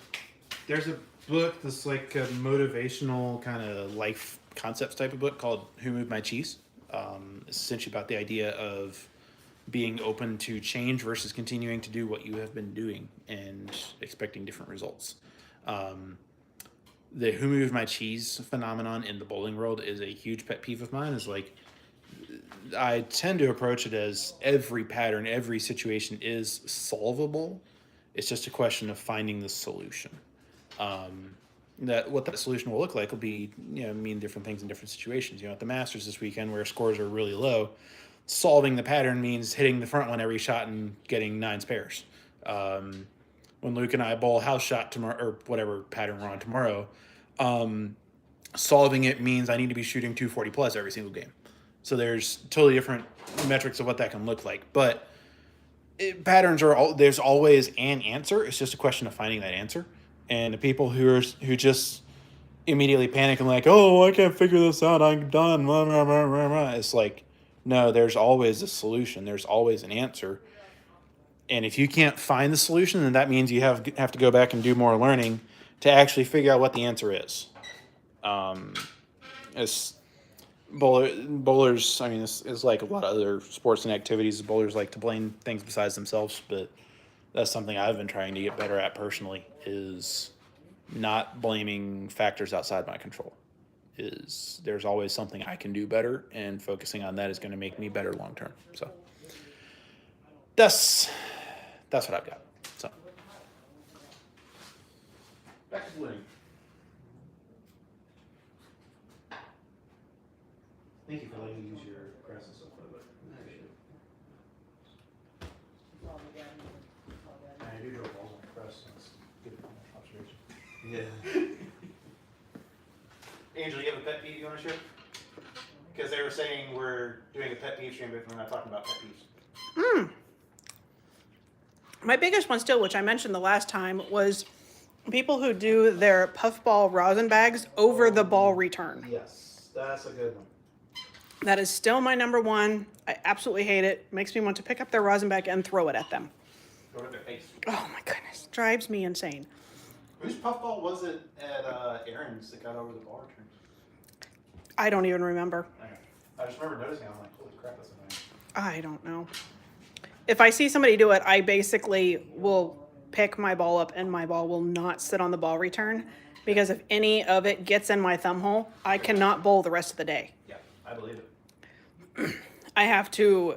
there's a book that's like a motivational kind of life concepts type of book called Who Moved My Cheese. It's essentially about the idea of being open to change versus continuing to do what you have been doing and expecting different results. The Who Moved My Cheese phenomenon in the bowling world is a huge pet peeve of mine. Is like, I tend to approach it as every pattern, every situation is solvable. It's just a question of finding the solution. What that solution will look like will be, mean different things in different situations. At the Masters this weekend where scores are really low, solving the pattern means hitting the front one every shot and getting 9 spares. When Luke and I bowl house shot tomorrow, or whatever pattern we're on tomorrow, solving it means I need to be shooting 240 plus every single game. So there's totally different metrics of what that can look like. But patterns there's always an answer. It's just a question of finding that answer. And the people who just immediately panic and like, oh, I can't figure this out, I'm done. It's like, no, there's always a solution. There's always an answer. And if you can't find the solution, then that means you have to go back and do more learning to actually figure out what the answer is. It's bowlers. I mean, it's like a lot of other sports and activities. Bowlers like to blame things besides themselves, but that's something I've been trying to get better at personally. Is not blaming factors outside my control. There's always something I can do better, and focusing on that is going to make me better long term. So that's what I've got. So back to winning. Thank you for letting me use your press and stuff, but I appreciate it. I do draw balls on the press. That's good observation. Yeah. Angel, you have a pet peeve you want to share? Because they were saying we're doing a pet peeve stream, but we're not talking about pet peeves. My biggest one still, which I mentioned the last time, was people who do their puffball rosin bags over the ball return. Yes, that's a good one. That is still my number one. I absolutely hate it. Makes me want to pick up their rosin bag and throw it at them. Throw it at their face. Oh my goodness. Drives me insane. Whose puffball was it at Aaron's that got over the ball return? I don't even remember. Okay. I just remember noticing, I'm like, holy crap, that's annoying. I don't know. If I see somebody do it, I basically will pick my ball up and my ball will not sit on the ball return. because if any of it gets in my thumb hole, I cannot bowl the rest of the day. Yeah, I believe it. I have to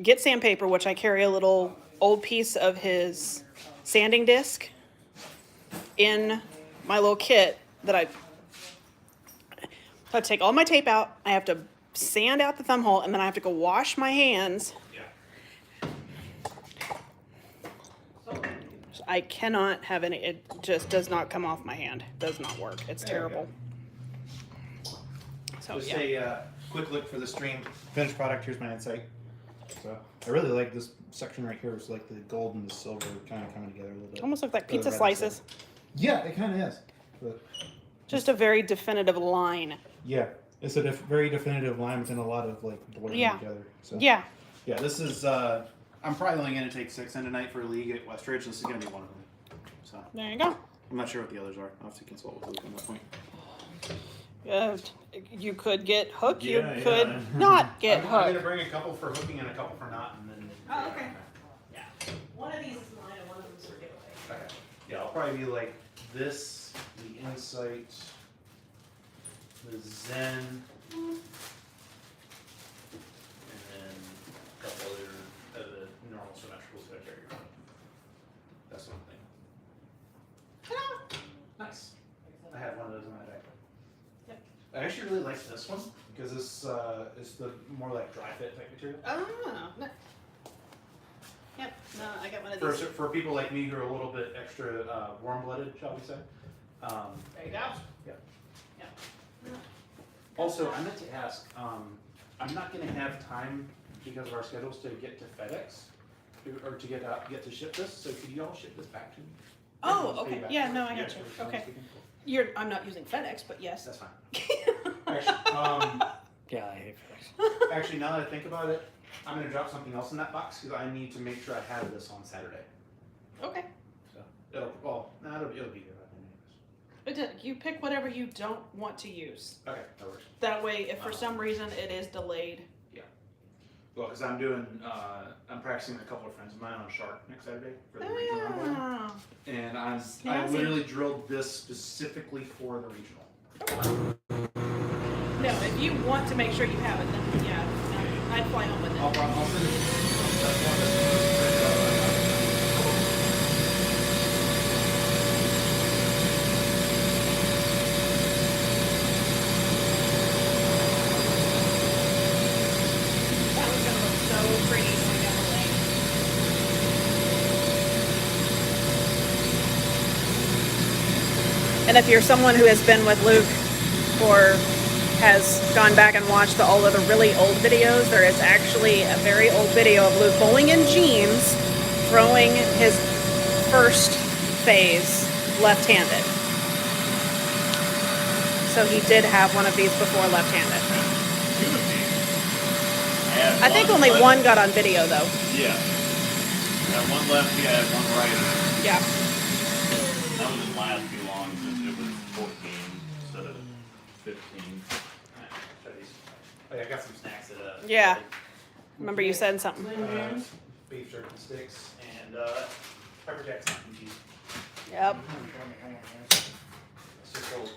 get sandpaper, which I carry a little old piece of his sanding disc in my little kit that I take all my tape out. I have to sand out the thumb hole, and then I have to go wash my hands. Yeah. I cannot have any. It just does not come off my hand. Does not work. It's terrible. So Just yeah. a quick look for the stream. Finished product. Here's my Incite. So I really like this section right here. It's like the gold and the silver kind of coming together a little bit. Almost look like Or the pizza red slices. side. Yeah, it kind of is. But Just a very definitive line. yeah, it's a very definitive line within a lot of like blurring Yeah. together. So Yeah. yeah, this is. I'm probably only going to take 6 in tonight for a league at Westridge. This is going to be one of them. So There you go. I'm not sure what the others are. I'll have to consult with Luke on that point. You could get hooked. You Yeah, could yeah. not get I'm going to hooked. bring a couple for hooking and a couple for not, and then. Oh, okay. Yeah. One of these is mine and one of them is a giveaway. Okay. Yeah, I'll probably be like this, the Incite, the Zen, and then a couple other of the normal symmetricals that I carry around. That's one thing. Nice. I have one of those in my bag. Yep. I actually really like this one because this is the more like dry fit type material. Oh, no. Yep. No, I got one of For, these. for people like me who are a little bit extra warm-blooded, shall we say. There you go. Yeah. Yeah. Also, I meant to ask, I'm not gonna have time because of our schedules to get to FedEx or to get to ship this, so could you all ship this back to me? Oh, I'll pay okay. back Yeah, for no, it. I got Yeah, you. for Okay. this weekend. I'm not using FedEx, but yes. That's fine. Actually, Yeah, I hate FedEx. actually, now that I think about it, I'm gonna drop something else in that box because I need to make sure I have this on Saturday. Okay. So it'll be here by then anyways. You pick whatever you don't want to use. Okay, that works. That way, if for some reason it is delayed. Well, because I'm doing, I'm practicing with a couple of friends of mine on Shark next Saturday for the regional round Oh, and I Snazzy. literally drilled this specifically for the regional. no, if you want to make sure you have it, then yeah, no, I'd fly home with I'll it. send it. That's one that's- That was gonna look so pretty going down the lane. And if you're someone who has been with Luke or has gone back and watched all of the really old videos, there is actually a very old video of Luke bowling in jeans, throwing his first phase left-handed. So he did have one of these before left-handed. I think only one got on video though. Yeah. Got one lefty, I had one righty. Yeah. That one didn't last too long since it was 14 instead of 15. Oh, yeah, I got some snacks at Yeah. Remember you said something. beef jerky sticks and pepper jack mac and cheese. Yep. It's just little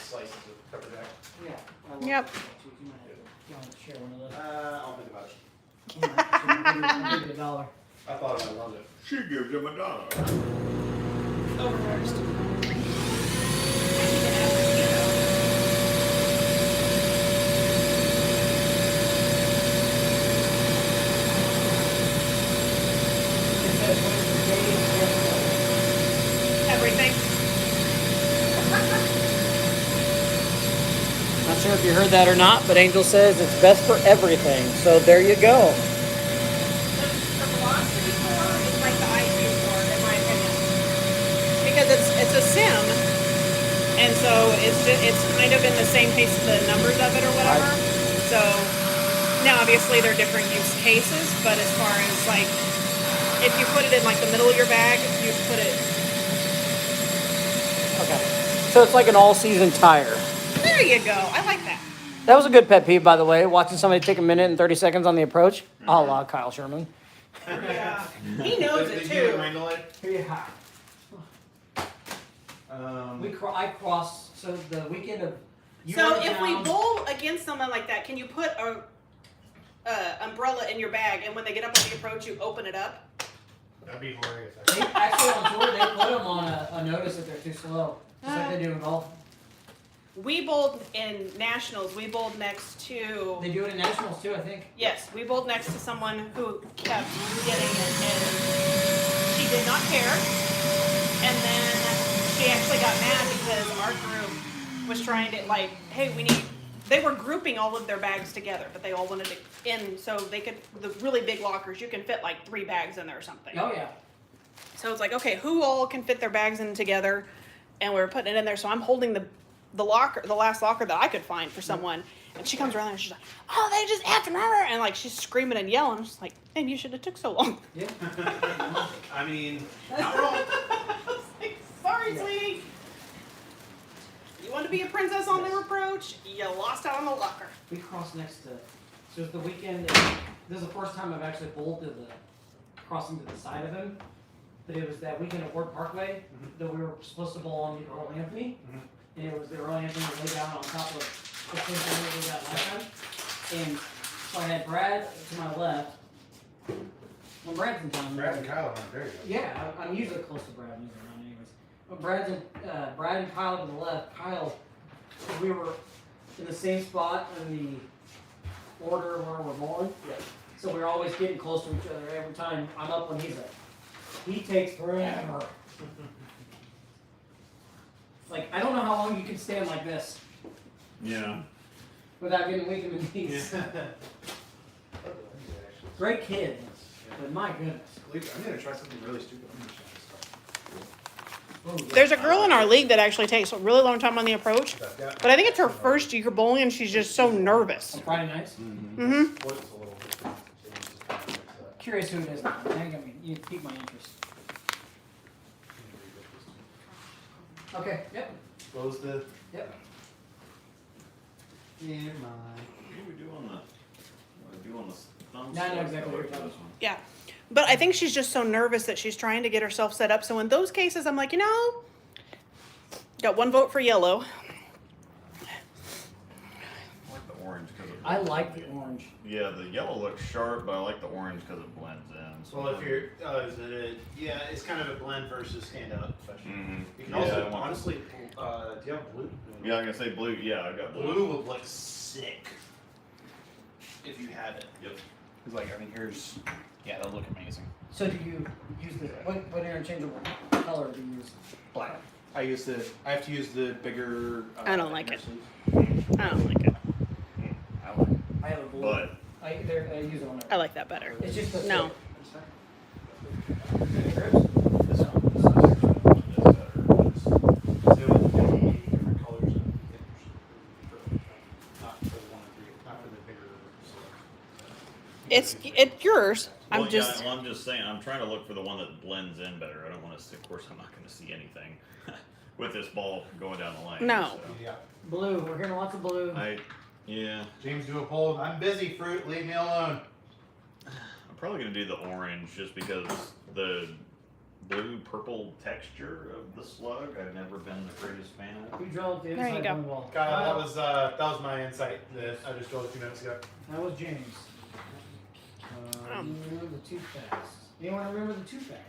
slices of pepper jack. Yeah. I love Yep. FedEx. You want to share one of those? I'll think about it. I'll give you $1. I thought I loved it. She gives him $1. Over first. Everything. Not sure if you heard that or not, but Angel says it's best for everything. So there you go. The velocity core is like the IQ core, in my opinion, because it's a sim, and so it's kind of in the same pace of the numbers of it or whatever. So now obviously they're different use cases, but as far as like if you put it in like the middle of your bag, you put it. Okay. So it's like an all-season tire. There you go. I like that. That was a good pet peeve, by the way. Watching somebody take a minute and 30 seconds on the approach. A la Kyle Sherman. Yeah, he knows it Did you too. handle it? Yeah. I cross. So the weekend of. You So were if we down- bowl against someone like that, can you put a umbrella in your bag, and when they get up on the approach, you open it up? That'd be hilarious. They actually on tour they put them on a notice if they're too slow, just like they do in golf. We bowled in nationals. We bowled next to. They do it in nationals too, I think. Yes, we bowled next to someone who kept getting it, and she did not care. And then she actually got mad because our group was trying to hey, we need. They were grouping all of their bags together, but they all wanted to in so they could. The really big lockers, you can fit like 3 bags in there or something. Oh yeah. So it's like, okay, who all can fit their bags in together? And we were putting it in there. So I'm holding the locker, the last locker that I could find for someone. And she comes around and she's like, oh, they just have to remember. And like, she's screaming and yelling. I'm just like, man, you should have took so long. Yeah. I mean, not wrong. I was like, sorry, sweetie. You want to be a princess on the approach? You lost out on the locker. We crossed next to. So it's the weekend. This is the first time I've actually bowled to crossing to the side of him. But it was that weekend at Ward Parkway that we were supposed to bowl on the Earl Anthony. And it was the Earl Anthony that lay down on top of the thing that we got last time. And so I had Brad to my left. When Brad's in town. Brad and Kyle aren't there yet. Yeah, I'm usually close to Brad when he's around anyways. But Brad and Kyle to the left. Kyle, we were in the same spot in the order where we're bowling. Yeah. So we're always getting close to each other every time I'm up when he's up. He takes forever. Like, I don't know how long you can stand like this Yeah. without getting weak in the knees. Great kid, but my goodness. I'm gonna try something really stupid. I'm gonna try this stuff. There's a girl in our league that actually takes a really long time on the approach. Yeah. But I think it's her first year bowling and she's just so nervous. On Friday nights. Mm-hmm. Sports is a little different. So you just kind of mix that. Curious who it is. I mean, you pique my interest. Okay. Yep. Close the. Yep. In my. What do we do on the thumb? No, I know slip? exactly what you're This talking one. Yeah. But I think she's just so nervous that she's trying to get herself set up. So in those cases, I'm like, got 1 vote for yellow. I like the orange because I like the orange. Yeah, the yellow looks sharp, but I like the orange because it blends in. So Well, if you're, is it yeah, it's kind of a blend versus standout especially. Mhm. You can Yeah, also, I want- honestly, do you have blue? Yeah, I'm gonna say blue. Yeah, I got blue. Blue would look sick if you had it. Yep. It's like, I mean, here's, yeah, that'll look amazing. So do you use what interchangeable color do you use? Black. I have to use the bigger. I don't like it. sleeve. I don't like it. I like it. I have a blue. But I use it on I like that better. It's just the No. grips. this one is better. So it would be different colors and not for the 1 and 3, not for the bigger. It's yours. Well, I'm just. Yeah, well, I'm just saying. I'm trying to look for the one that blends in better. I don't want to see. Of course, I'm not going to see anything with this ball going down the lane. No. so. Yeah. Blue. We're getting lots of blue. Yeah. James, do a poll. I'm busy, fruit. Leave me alone. I'm probably going to do the orange just because the blue purple texture of the slug. I've never been the greatest fan of. We drilled the There you inside go. one wall. Kyle, that was my insight. That I just drilled 2 minutes ago. That was James. You remember the Too Fast? Anyone remember the Too Fast?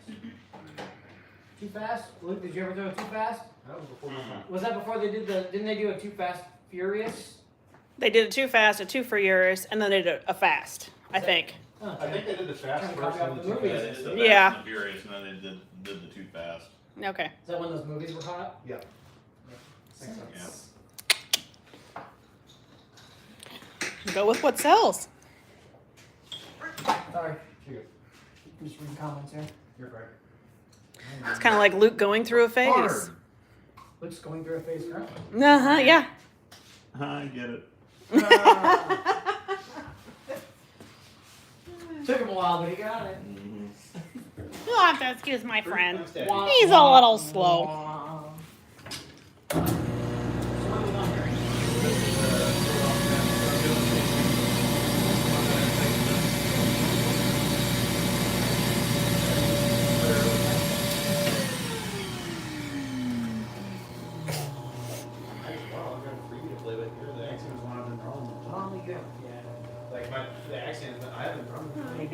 Too Fast? Luke, did you ever do a Too Fast? That was before my time. Was that before they did didn't they do a Too Fast Furious? They did it too fast, a 2 for yours, and then they did a fast, I think. Oh, I think they did the fast Trying to first copy and off the the too movies. They fast. did the Yeah. Fast and the Furious, and then they did the too fast. Okay. Is that when those movies were hot? Yeah. I think so. Yeah. Go with what sells. Sorry. Here I'm just reading comments here. You're right. It's kind of like Luke going through a phase. Hard. Luke's going through a phase currently. Uh-huh, yeah. I get it. Took him a while, but he got it. You'll have to excuse my friend. Thanks, Daddy. Wah, He's a wah, little slow. wah. So what are we on here?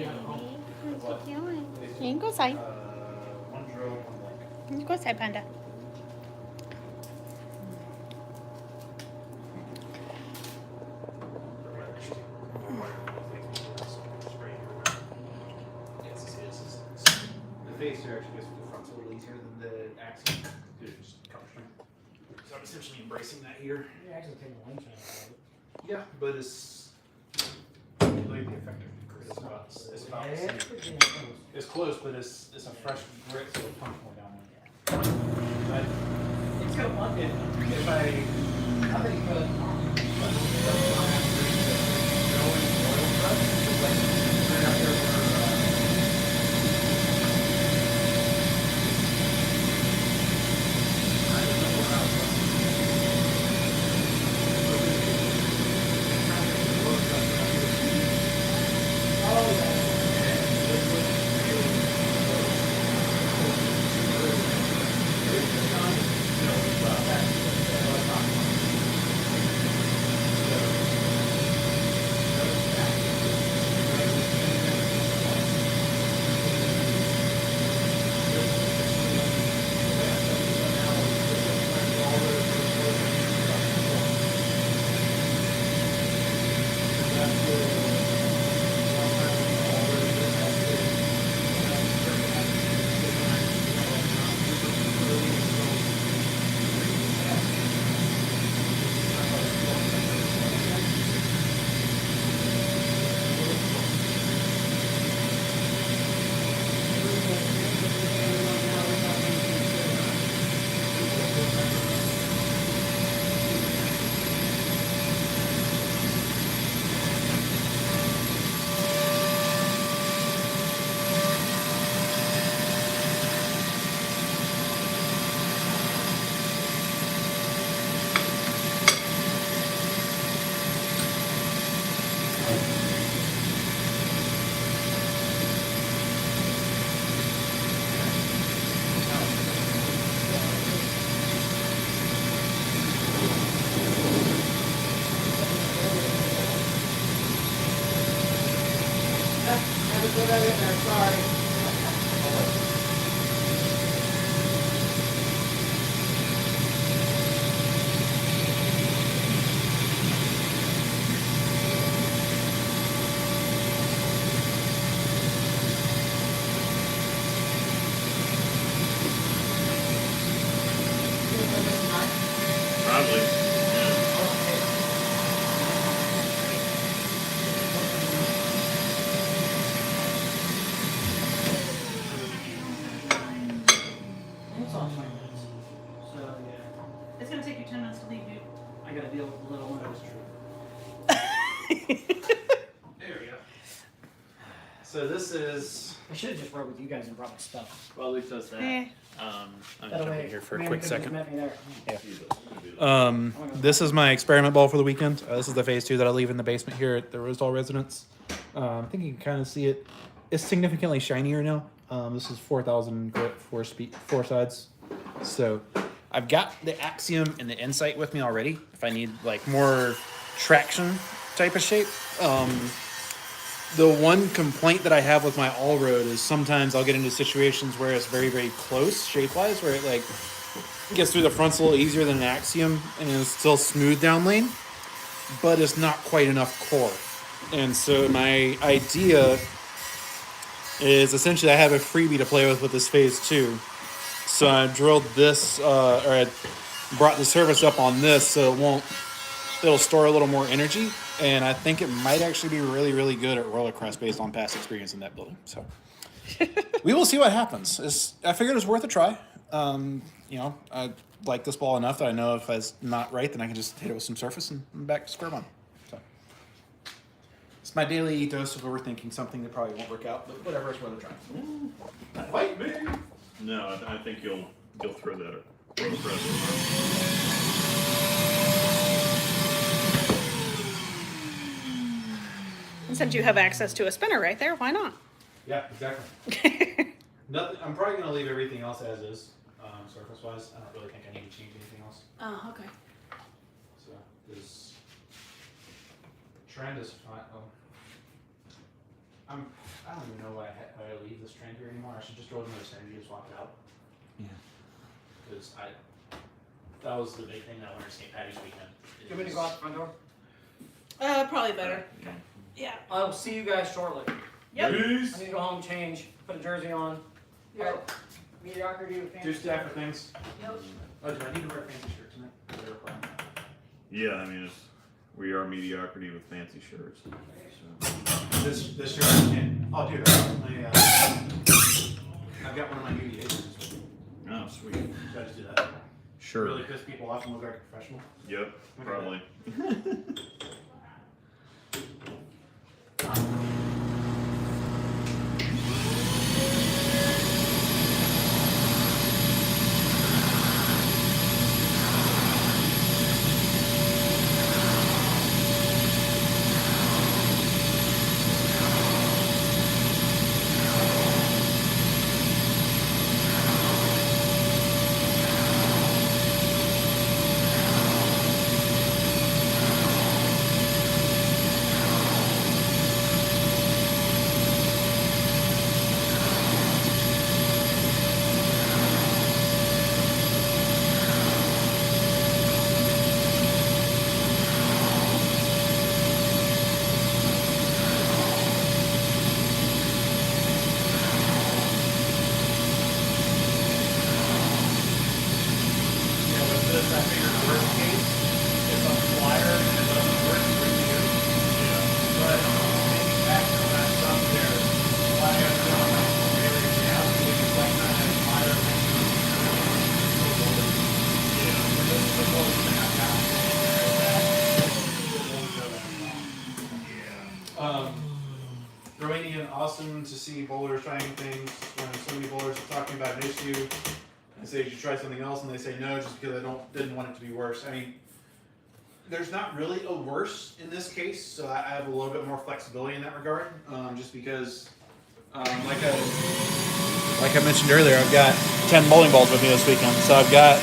What you doing? You can go outside. One drill, one link. You can go outside, Panda. The Phaze here actually gets to the front's a little easier than the Axiom. It's just cover string. So I'm essentially embracing that here. You're actually taking the link channel out of it. Yeah, but it's really the effective grip. It's about the same. It's close, but it's a fresh grip, so it'll punch more down there. It's got one. If I think you could. Probably. Yeah. It's on 20 minutes. So, yeah. It's gonna take you 10 minutes to leave, dude. I gotta deal with the little one. There we go. So this is. I should have just rode with you guys and brought my stuff. Well, at least does that. Eh. I'm That jumping way, here for a man, quick you could've second. met me there. This is my experiment ball for the weekend. This is the Phaze 2 that I leave in the basement here at the Rosedale residence. I think you can kind of see it. It's significantly shinier now. This is 4,000 grit, four sides. So I've got the Axiom and the Incite with me already. If I need like more traction type of shape. The one complaint that I have with my all road is sometimes I'll get into situations where it's very, very close shape-wise, where it like gets through the fronts a little easier than an Axiom, and it's still smooth down lane, but it's not quite enough core. And so my idea is essentially I have a freebie to play with this Phaze 2. So I drilled this, or I brought the surface up on this so it'll store a little more energy. And I think it might actually be really, really good at roller crest based on past experience in that building. So we will see what happens. I figured it was worth a try. I like this ball enough that I know if it's not right, then I can just hit it with some surface and I'm back to square one. So it's my daily dose of overthinking something that probably won't work out, but whatever, it's worth a try. Fight me! No, I think you'll throw that. And since you have access to a spinner right there, why not? Yeah, exactly. Nothing. I'm probably gonna leave everything else as is, surface wise. I don't really think I need to change anything else. Oh, okay. So this trend is fine. Oh. I don't even know why I leave this train here anymore. I should just go to the and just walk it out. Yeah. Because that was the big thing that winter St. Patty's weekend. Do you want me to go out the front door? Probably better. Okay. Yeah. I'll see you guys shortly. Yep. I need to go home, change, put a jersey on. Yep. Mediocrity with fancy. Do staff for things. Yep. Oh, do I need to wear a fancy shirt tonight? Is there a requirement? Yeah, I mean, we are mediocrity with fancy shirts. So. This shirt I can't. I'll do that. I've got one of my UDAs. Oh, sweet. Should I just do that? Sure. Really piss people off and look like a professional. Yep, probably. Romanian, awesome to see bowlers trying things when so many bowlers are talking about an issue and say you should try something else and they say no just because I didn't want it to be worse. I mean, there's not really a worse in this case, so I have a little bit more flexibility in that regard, just because like I mentioned earlier, I've got 10 bowling balls with me this weekend, so I've got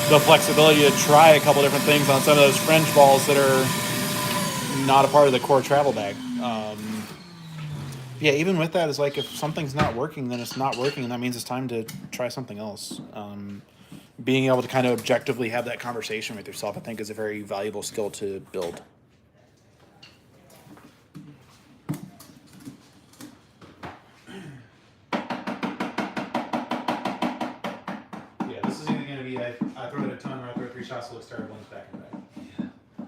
the flexibility to try a couple different things on some of those fringe balls that are not a part of the core travel bag. Yeah, even with that, it's like if something's not working, then it's not working, and that means it's time to try something else. Being able to kind of objectively have that conversation with yourself, I think, is a very valuable skill to build. yeah, this is either going to be I throw it a ton or I throw 3 shots, it looks terrible and it's back in the bag.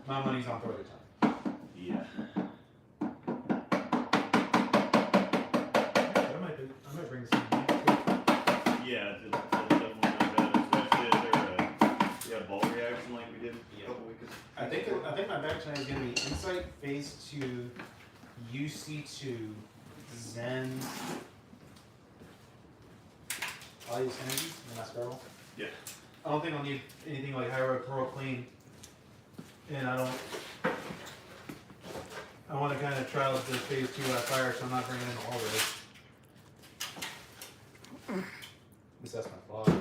My money's on throw it a ton. Yeah. I might bring some back too. Yeah, it's definitely not bad, especially if they're a ball reaction like we did a couple weeks ago. I think my bag tonight is going to be Incite, Phaze 2, UC2, Zen, Values Energy, and mascot. Yeah. I don't think I'll need anything like high road pearl clean, and I want to kind of trial the Phaze 2 fire, so I'm not bringing in all those. At least that's my thought. That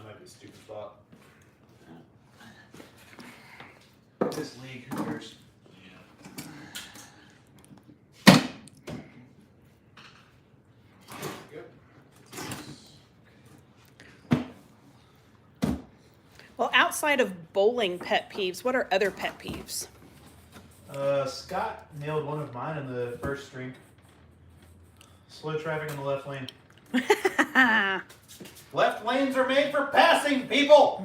might be a stupid thought. This league, who cares? Well, outside of bowling pet peeves, what are other pet peeves? Scott nailed one of mine in the first stream. Slow traffic in the left lane. Left lanes are made for passing, people!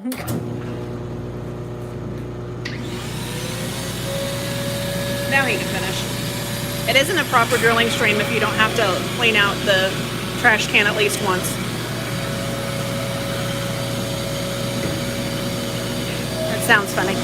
Now he can finish. It isn't a proper drilling stream if you don't have to clean out the trash can at least once. That sounds funny.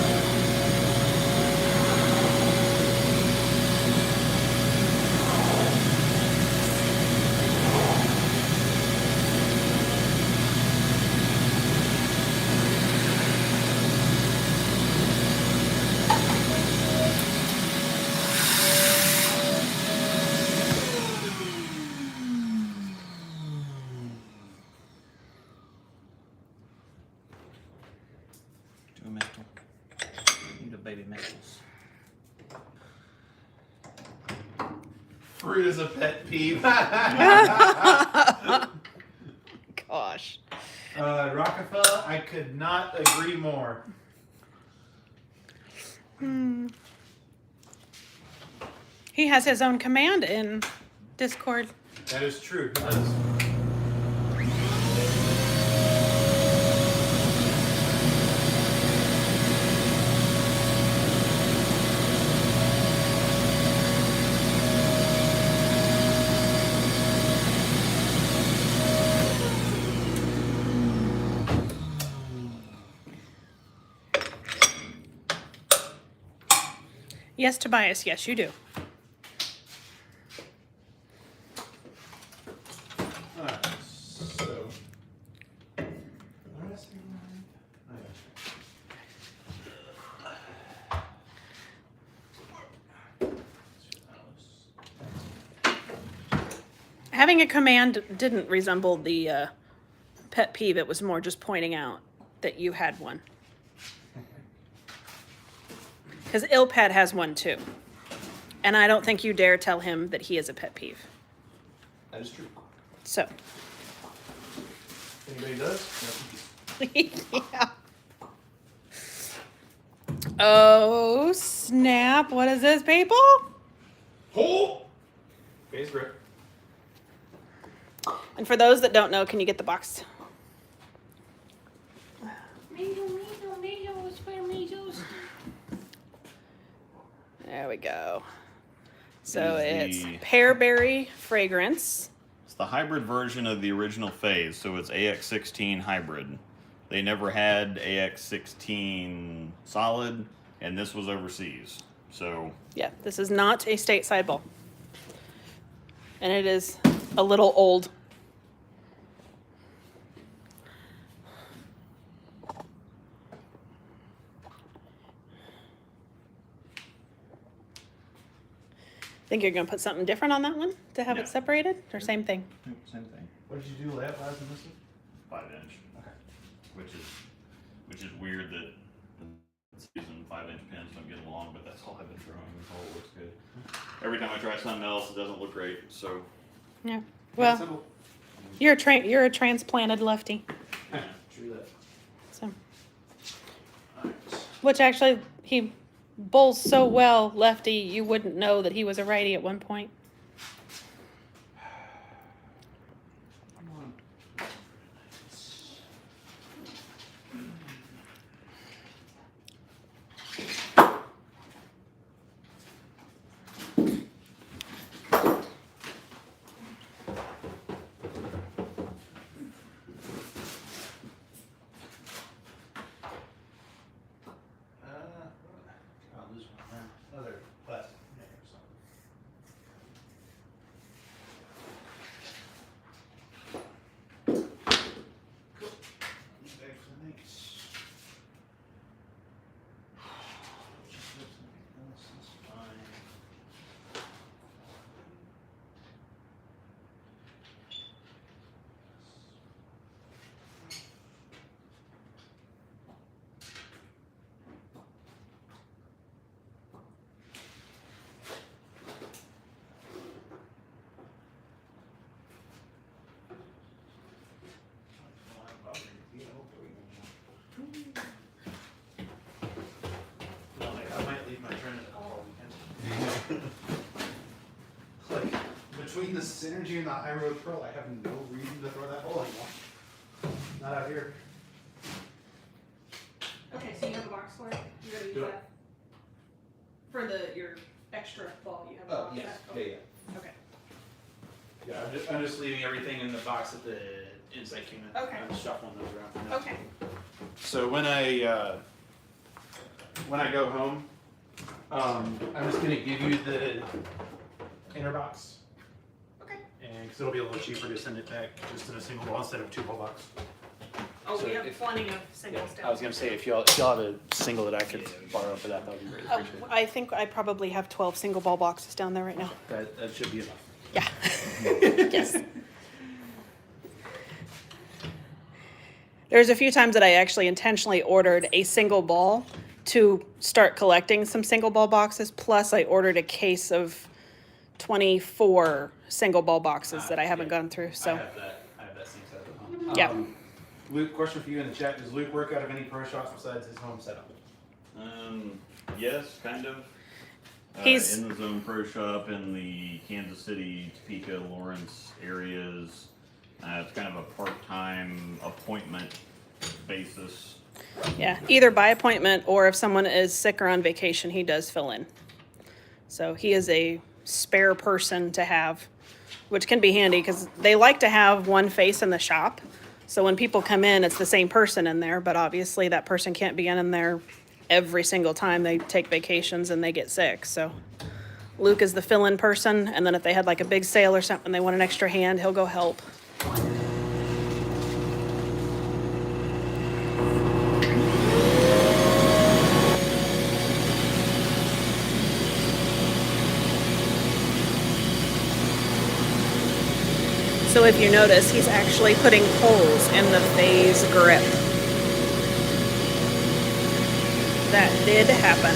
Do a mental. Fruit is a pet peeve. Gosh. Rockefeller, I could not agree more. He has his own command in Discord. That is true. He does. Yes, Tobias, yes, you do. Alright, so. What did I say? Having a command didn't resemble the pet peeve. It was more just pointing out that you had one. Because Ilpad has one too. And I don't think you dare tell him that he is a pet peeve. That is true. So. Anybody does? Yeah. Oh, snap. What is this, people? Hole! Phaze Grip. And for those that don't know, can you get the box? There we go. So Is it's the- pearberry fragrance. It's the hybrid version of the original Phaze, so it's AX16 hybrid. They never had AX16 solid, and this was overseas. So Yeah, this is not a stateside ball. And it is a little old. Think you're gonna put something different on that one to have Yeah. it separated, or same thing? same thing. What did you do last in this one? 5-inch. Okay. Which is weird that it's using 5-inch pins don't get along, but that's all I've been throwing. This whole looks good. Every time I try something else, it doesn't look great. So Yeah. Well, Simple. you're a transplanted lefty, True that. so Alright. which actually he bowls so well lefty you wouldn't know that he was a righty at one point. Come on. I'll lose one. Other plastic. Yeah, or something. Cool. Back to the next. Just do something else, that's fine. No, I might leave my friend at all weekend. Like, between the Synergy and the High Road Pro, I have no reason to throw that ball anymore. Not out here. Okay, so you have a box for it? You're gonna Do it. For your extra ball, you have Oh, yes. Yeah, yeah. Okay. Yeah, I'm just leaving everything in the box that the Incite came in. Okay. I'm just shuffling those around for now. Okay. So when I go home, I'm just gonna give you the inner box, Okay. and because it'll be a little cheaper to send it back just in a single ball instead of 2 ball box. Oh, So we have if- plenty of singles down. I was gonna say if y'all have a single that I could borrow for that, that would be great. Oh, Appreciate it. I think I probably have 12 single ball boxes down there right now. That should be enough. Yeah. Yes. There's a few times that I actually intentionally ordered a single ball to start collecting some single ball boxes. Plus, I ordered a case of 24 single ball boxes that I haven't gone through. I So have that same setup. Yeah. Luke, question for you in the chat: does Luke work out of any pro shops besides his home setup? Yes, kind of. He's- in the Zone Pro Shop in the Kansas City, Topeka, Lawrence areas. It's kind of a part-time appointment basis. yeah, either by appointment or if someone is sick or on vacation, he does fill in. So he is a spare person to have, which can be handy because they like to have one face in the shop. So when people come in, it's the same person in there, but obviously that person can't be in there every single time they take vacations and they get sick. So Luke is the fill-in person, and then if they had like a big sale or something, they want an extra hand, he'll go help. So if you notice, he's actually putting holes in the Phaze grip. That did happen.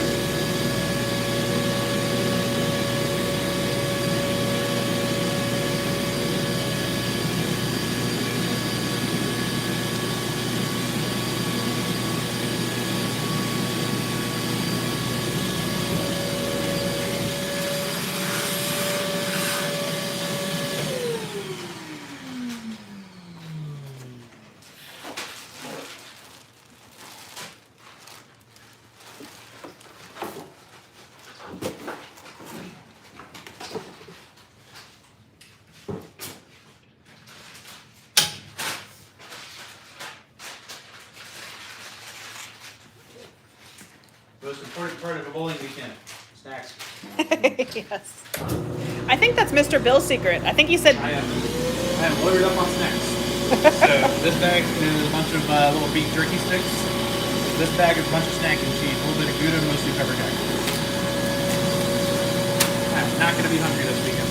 Most important part of a bowling weekend: snacks. Yes. I think that's Mr. Bill's secret. I think he said, I am loaded up on snacks. So this bag is a bunch of little beef jerky sticks. This bag is a bunch of snacking cheese, a little bit of Gouda, and mostly pepper jack. I'm not going to be hungry this weekend.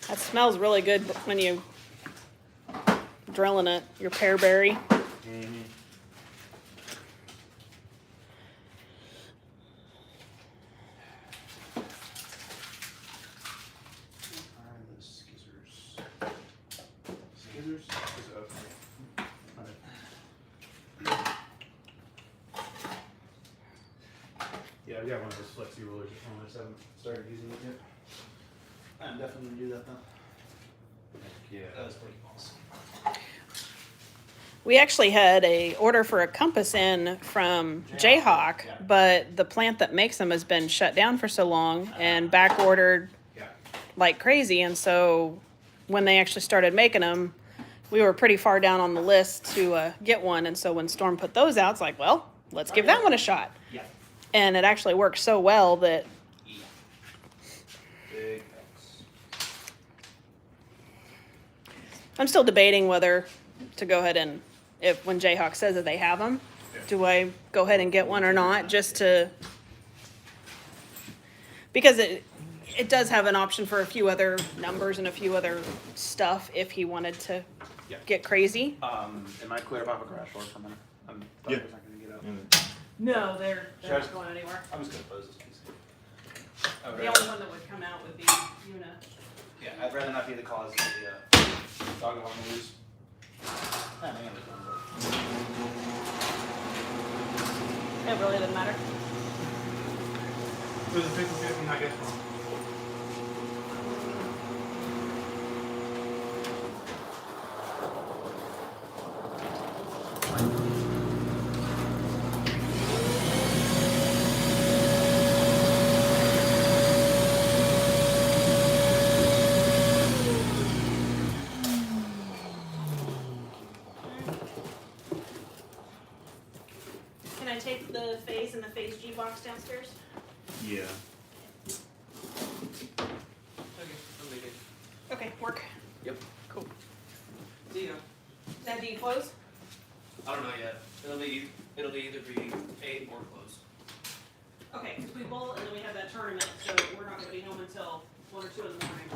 that smells really good when you drilling it, your pearberry. Skizzers? Yeah, I've got one of those flexi rulers at home. I just haven't started using it yet. I'm definitely gonna do that though. Yeah. That was pretty awesome. We actually had a order for a compass in from Jayhawk, Yeah. but the plant that makes them has been shut down for so long and back ordered Yeah. like crazy. And so when they actually started making them, we were pretty far down on the list to get one. And so when Storm put those out, it's like, well, let's give that one a shot. Yeah. And it actually worked so well that Big thanks. I'm still debating whether to go ahead and, if when Jayhawk says that they have them, do I go ahead and get one or not, just to, because it does have an option for a few other numbers and a few other stuff if he wanted to Yeah. get crazy. Am I clear about the garage door for a minute? I'm Yeah. not gonna get up. No, they're Should I not just- going anywhere. I'm just gonna close this piece. The only one that would come out would be Una. Yeah, I'd rather not be the cause of the dog along the loose. Ah, man, it's done, It really doesn't matter. It was a 50-50, I guess. Can I take the Phaze and the Phaze G box downstairs? Yeah. close? I don't know yet. It'll either be 8 or close. Okay, because we bowl and then we have that tournament, so we're not gonna be home until 1 or 2 in the morning.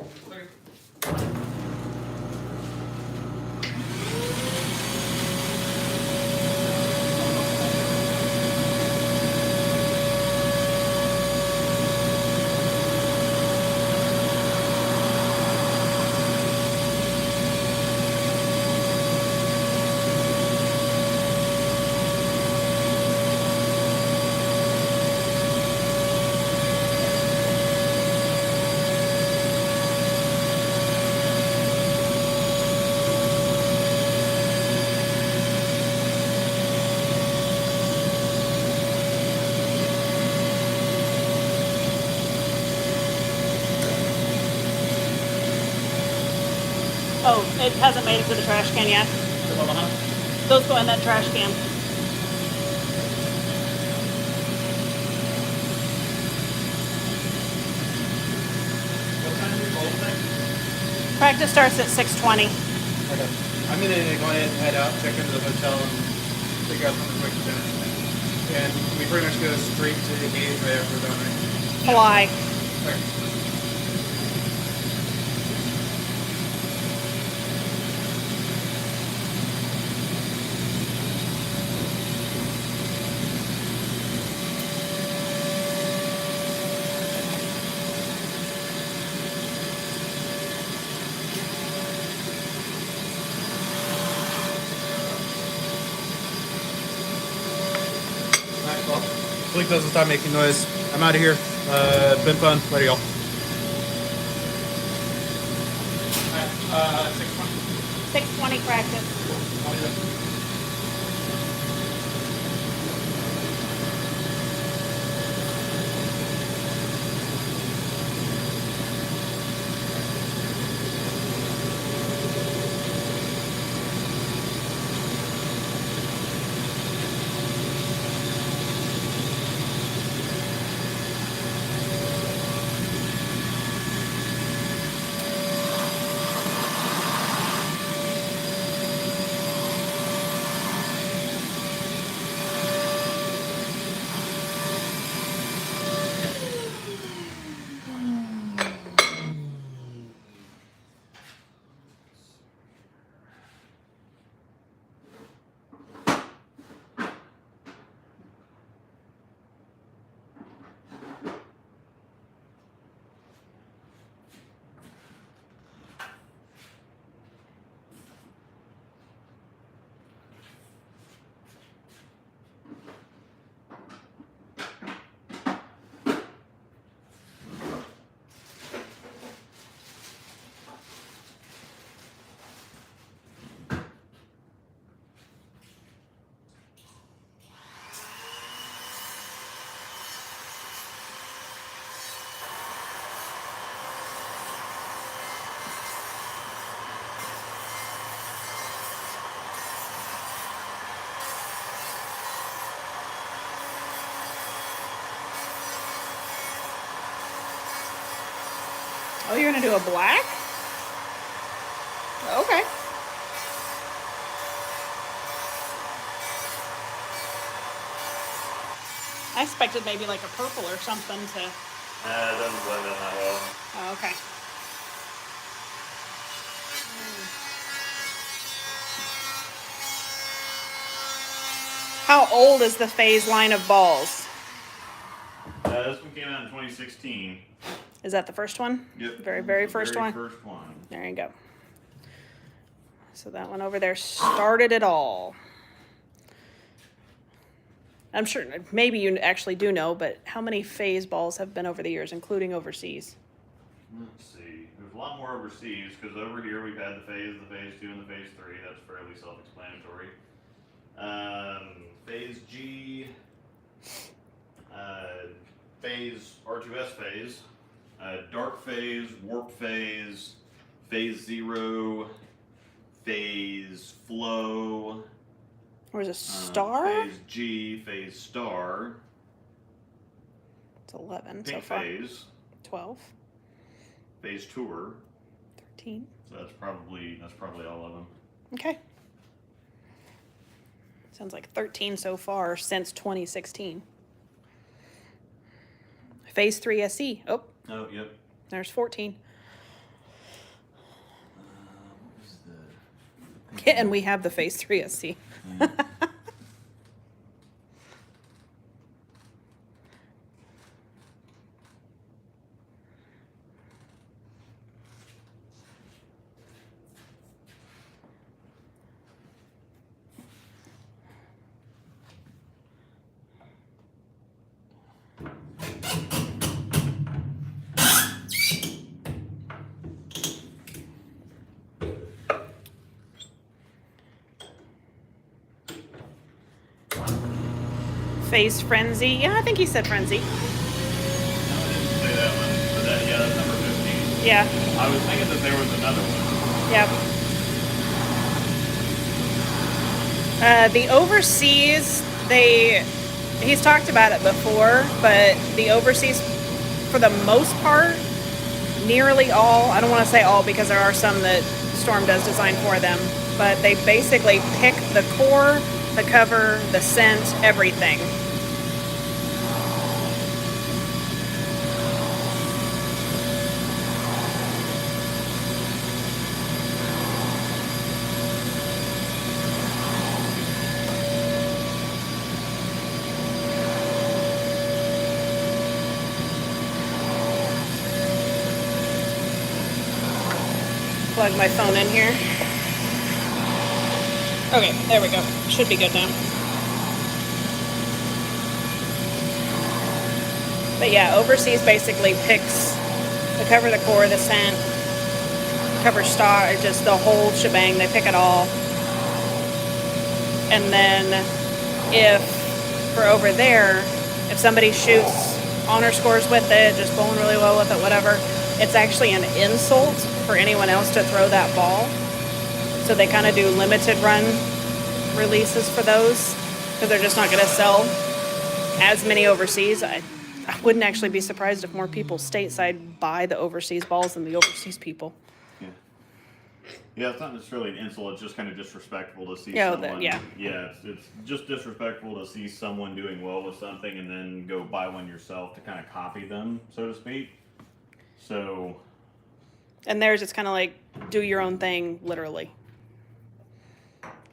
Oh, it hasn't made it to the trash can yet. Those go in that trash can. What time do we bowl tonight? Practice starts at 6:20. Okay. I'm gonna go ahead and head out, check into the hotel, and figure out something quick to finish. And we pretty much go straight to the gate right after we're done, right? Fly. Okay. Alright, well, Fleek doesn't stop making noise. I'm out of here. Been fun. Later, y'all. Alright, 6:20. 6:20 practice. I'll be there. Oh, you're gonna do a black? Okay. I expected maybe like a purple or something to. It doesn't blend in that well. Oh, okay. How old is the Phaze line of balls? This one came out in 2016. Is that the first one? Yep. Very first one? First one. There you go. So that one over there started it all. I'm sure, maybe you actually do know, but how many Phaze balls have been over the years, including overseas? Let's see. There's a lot more overseas because over here we've had the Phaze 2, and the Phaze 3. That's fairly self-explanatory. Phaze G, Phaze R2S Phaze, Dark Phaze, Warp Phaze, Phaze 0, Phaze Flow. Or is it star? Phaze G, Phaze Star. It's 11 so Pink far. Phaze, 12, Phaze Tour. 13. So that's probably all of them. Okay. Sounds like 13 so far since 2016. Phase 3 SE. Oh, Oh, yep. there's 14. What was the... And we have the Phase 3 SC. Yeah. Phase Frenzy. Yeah, I think he said Frenzy. No, I didn't say that one. But that, yeah, that's number 15. Yeah. I was thinking that there was another one. Yep. The overseas, he's talked about it before, but the overseas, for the most part, nearly all, I don't want to say all because there are some that Storm does design for them, but they basically pick the core, the cover, the scent, everything. Plug my phone in here. Okay, there we go. Should be good now. But yeah, overseas basically picks the cover, the core, the scent, cover star, just the whole shebang. They pick it all. And then if, for over there, if somebody shoots honor scores with it, just bowling really well with it, whatever, it's actually an insult for anyone else to throw that ball. So they kind of do limited run releases for those because they're just not going to sell as many overseas. I wouldn't actually be surprised if more people stateside buy the overseas balls than the overseas people. Yeah. Yeah, it's not necessarily an insult. It's just kind of disrespectful to see Yeah, someone. yeah. Yeah, it's just disrespectful to see someone doing well with something and then go buy one yourself to kind of copy them, so to speak. So. And theirs, it's kind of like do your own thing, literally.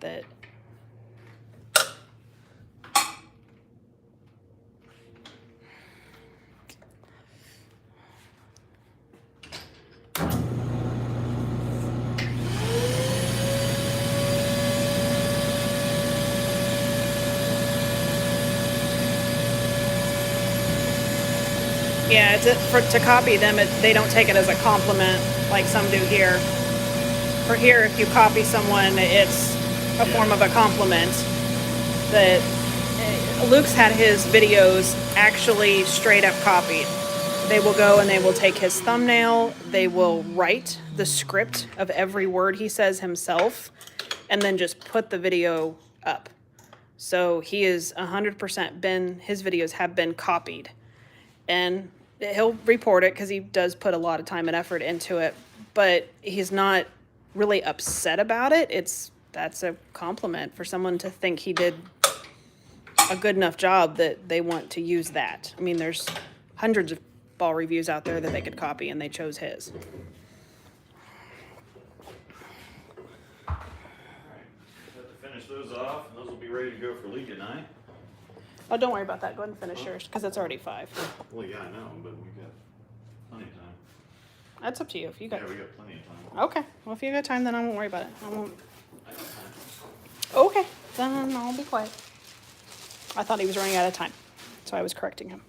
That. Yeah, to copy them, they don't take it as a compliment like some do here. For here, if you copy someone, it's a form of a compliment. That Luke's had his videos actually straight up copied. They will go and they will take his thumbnail, they will write the script of every word he says himself, and then just put the video up. So he is 100% his videos have been copied. And he'll report it because he does put a lot of time and effort into it, but he's not really upset about it. That's a compliment for someone to think he did a good enough job that they want to use that. I mean, there's hundreds of ball reviews out there that they could copy, and they chose his. Alright, have to finish those off, and those will be ready to go for league tonight. Oh, don't worry about that. Go ahead and finish yours because it's already 5. Well, yeah, I know, but we got plenty of time. That's up to you. If you got. Yeah, we got plenty of time. Okay. Well, if you got time, then I won't worry about it. I won't. I got time. Okay. Then I'll be quiet. I thought he was running out of time, so I was correcting him.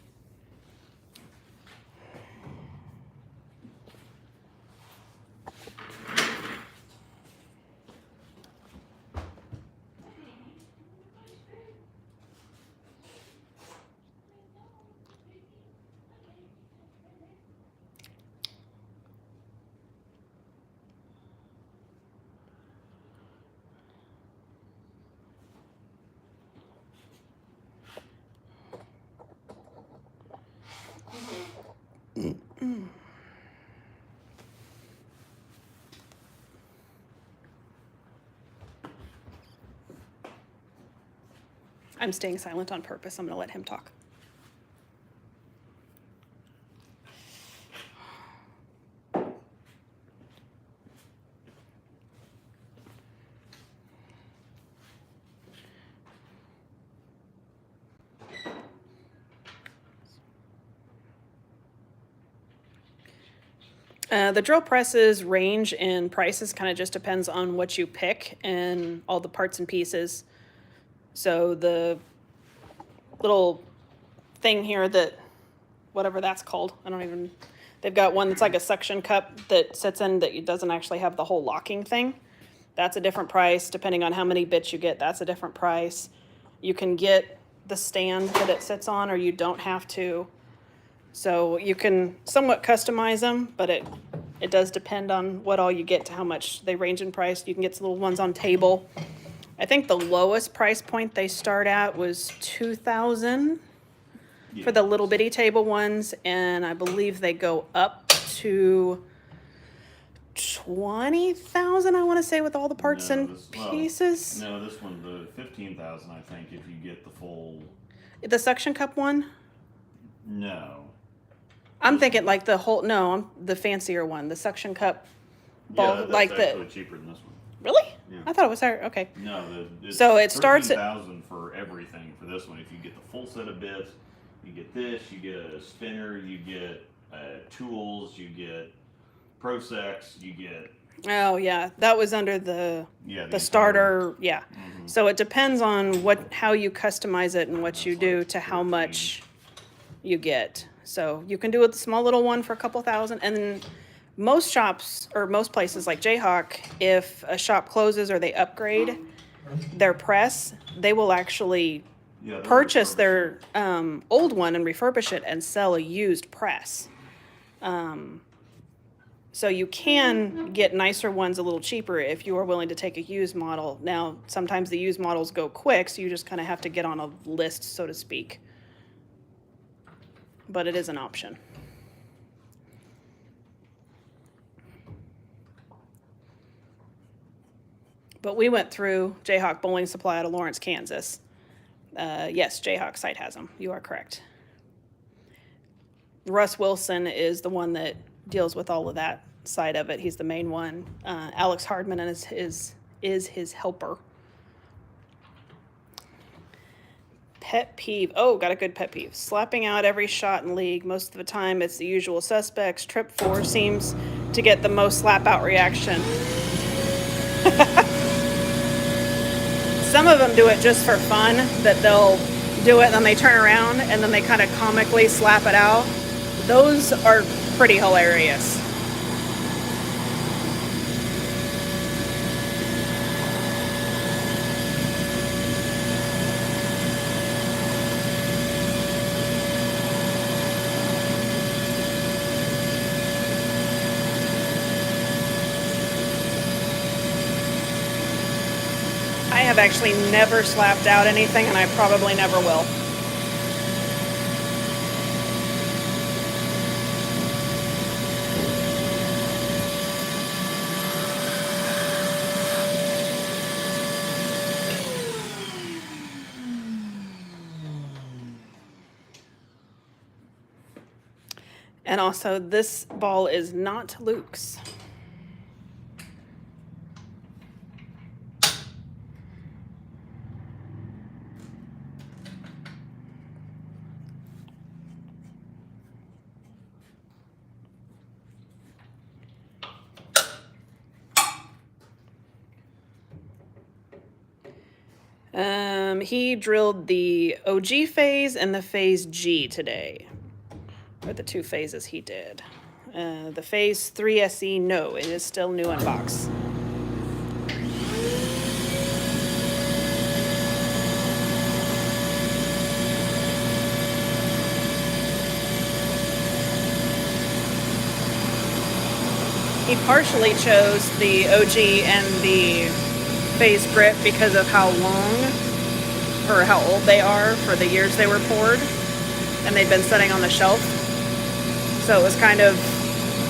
I'm staying silent on purpose. I'm going to let him talk. The drill presses range in prices, kind of just depends on what you pick and all the parts and pieces. So the little thing here that, whatever that's called, they've got one that's like a suction cup that sits in that it doesn't actually have the whole locking thing. That's a different price. Depending on how many bits you get, that's a different price. You can get the stand that it sits on, or you don't have to. So you can somewhat customize them, but it does depend on what all you get to how much they range in price. You can get some little ones on table. I think the lowest price point they start at was $2,000 for the little bitty table ones, and I believe they go up to $20,000. I want to say with all the parts and pieces. No, this one, the 15,000. I think if you get the full. The suction cup one. No. I'm thinking like the whole, no, the fancier one, the suction cup ball, Yeah, that's like actually the, cheaper than this one. really? Yeah. I thought it was higher, okay. No, it's So it starts at- 13,000 for everything for this one. If you get the full set of bits, you get this, you get a spinner, you get tools, you get Prosex, you get Oh, yeah, that was under the the starter, yeah. Mhm. So it depends on how you customize it and what you do to how much you get. So you can do a small little one for a couple thousand, and then most shops or most places like Jayhawk, if a shop closes or they upgrade their press, they will actually Yeah, they'll purchase refurbish their old one and refurbish it and sell a used press. So you can get nicer ones a little cheaper if you are willing to take a used model. Now, sometimes the used models go quick, so you just kind of have to get on a list, so to speak. But it is an option. But we went through Jayhawk Bowling Supply out of Lawrence, Kansas. Yes, Jayhawk site has them. You are correct. Russ Wilson is the one that deals with all of that side of it. He's the main one. Alex Hardman is his helper. Pet peeve. Oh, got a good pet peeve. Slapping out every shot in league. Most of the time it's the usual suspects. Trip 4 seems to get the most slap out reaction. Some of them do it just for fun, that they'll do it and then they turn around and then they kind of comically slap it out. Those are pretty hilarious. I have actually never slapped out anything, and I probably never will. And also, this ball is not Luke's. He drilled the OG Phaze and the Phaze G today. Are the two phases he did. The Phaze 3 SE, no, it is still new in box. He partially chose the OG and the Phaze Grip because of how long or how old they are for the years they were poured, and they've been sitting on the shelf. So it was kind of,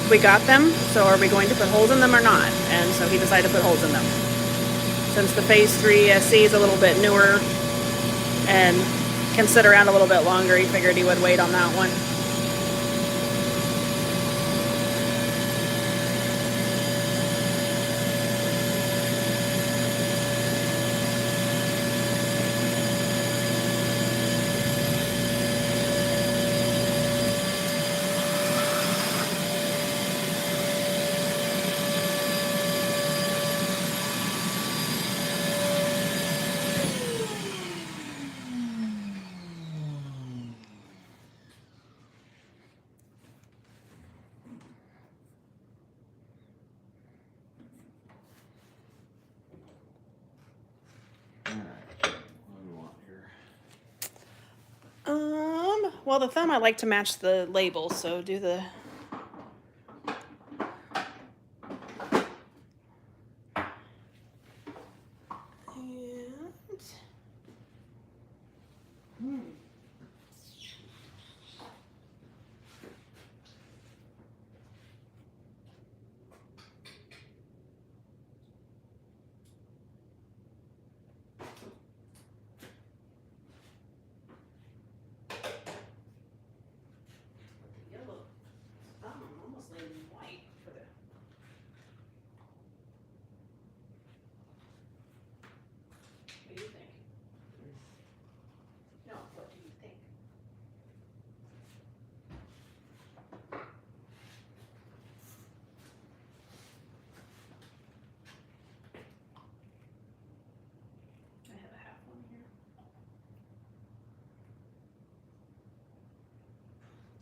we got them, so are we going to put holes in them or not? And so he decided to put holes in them. Since the Phaze 3 SE is a little bit newer and can sit around a little bit longer. He figured he would wait on that one. Well, the thumb I like to match the label, so do the.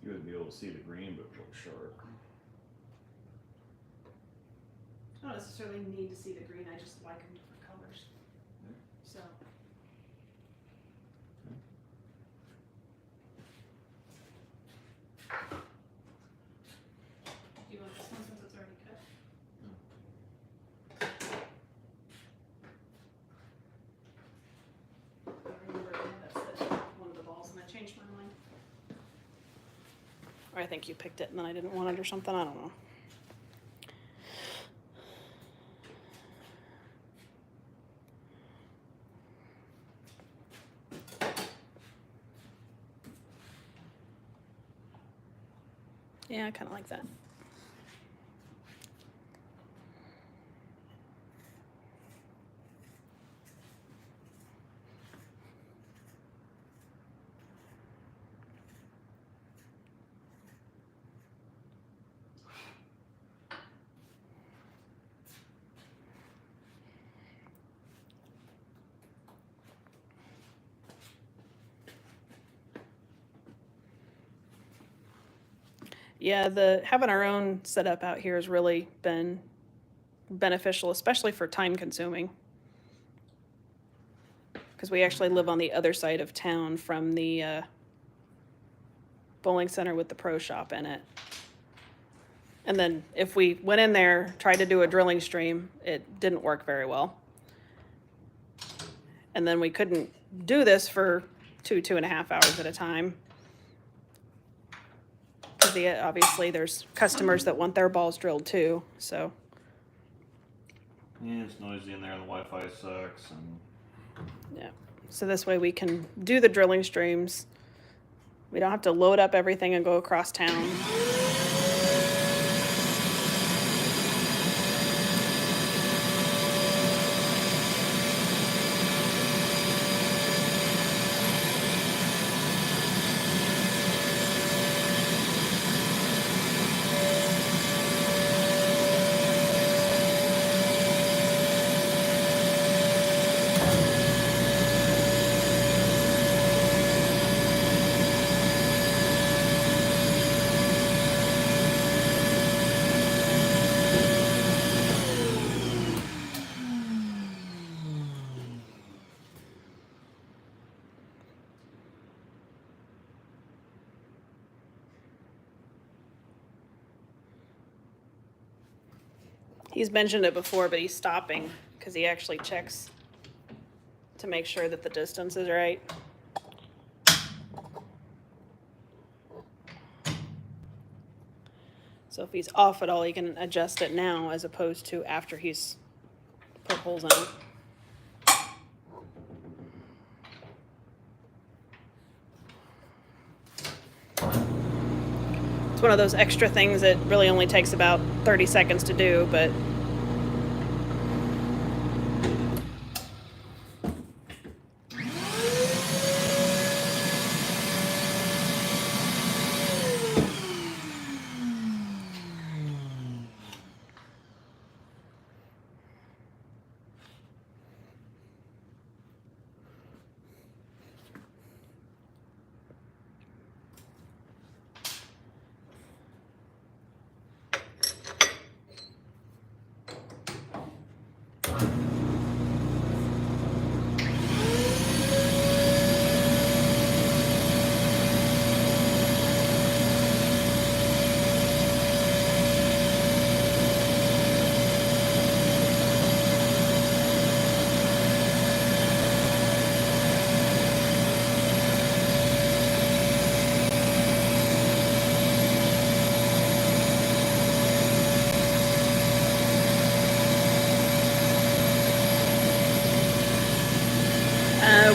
You wouldn't be able to see the green, but it looks sharp. I don't necessarily need to see the green, I just like them different colors. Yeah. So. Do you want this one since it's already cut? I remember that's one of the balls and I changed my mind. Or I think you picked it and then I didn't want it or something, I don't know. Yeah, I kind of like that. Yeah, having our own setup out here has really been beneficial, especially for time consuming. Because we actually live on the other side of town from the bowling center with the pro shop in it. And then if we went in there, tried to do a drilling stream, it didn't work very well. And then we couldn't do this for 2.5 hours at a time. Because obviously there's customers that want their balls drilled too, so. Yeah, it's noisy in there, the Wi-Fi sucks, and Yeah, so this way we can do the drilling streams. We don't have to load up everything and go across town. He's mentioned it before, but he's stopping because he actually checks to make sure that the distance is right. So if he's off at all, he can adjust it now as opposed to after he's put holes in it. one of those extra things that really only takes about 30 seconds to do, but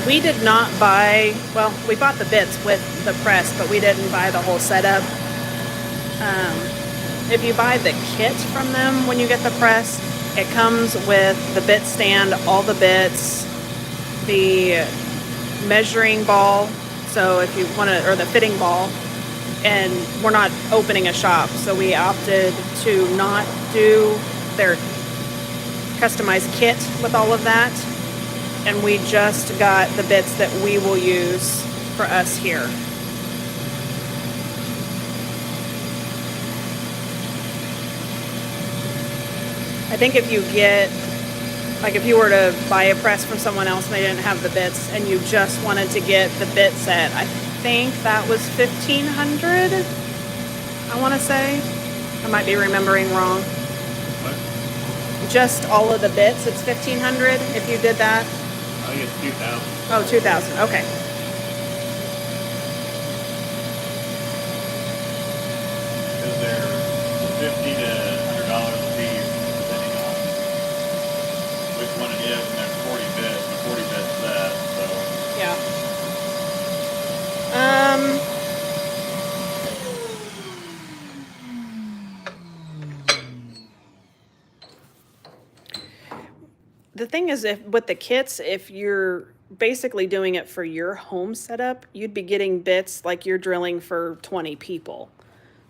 we did not buy, well, we bought the bits with the press, but we didn't buy the whole setup. If you buy the kit from them when you get the press, it comes with the bit stand, all the bits, the measuring ball, so if you want to, or the fitting ball, and we're not opening a shop, so we opted to not do their customized kit with all of that. And we just got the bits that we will use for us here. I think if you get, like if you were to buy a press from someone else and they didn't have the bits and you just wanted to get the bit set, I think that was $1,500, I want to say. I might be remembering wrong. What? Just all of the bits, it's $1,500 if you did that. I think it's 2,000. Oh, 2,000. Okay. Because they're $50 to $100 a piece, depending on which one it is, and there's 40 bits, and 40 bits that, so. Yeah. The thing is, if with the kits, if you're basically doing it for your home setup, you'd be getting bits like you're drilling for 20 people.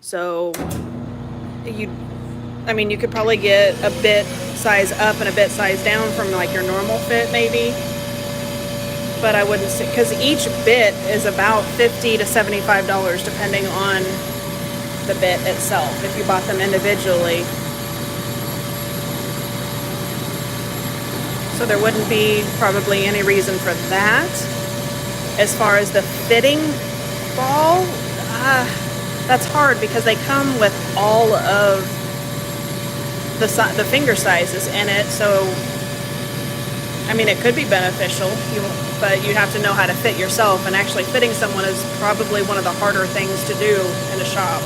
So I mean, you could probably get a bit size up and a bit size down from like your normal fit maybe. But I wouldn't say, because each bit is about $50 to $75 depending on the bit itself if you bought them individually. So there wouldn't be probably any reason for that. As far as the fitting ball, that's hard because they come with all of the finger sizes in it. So, I mean, it could be beneficial, but you have to know how to fit yourself. And actually fitting someone is probably one of the harder things to do in a shop.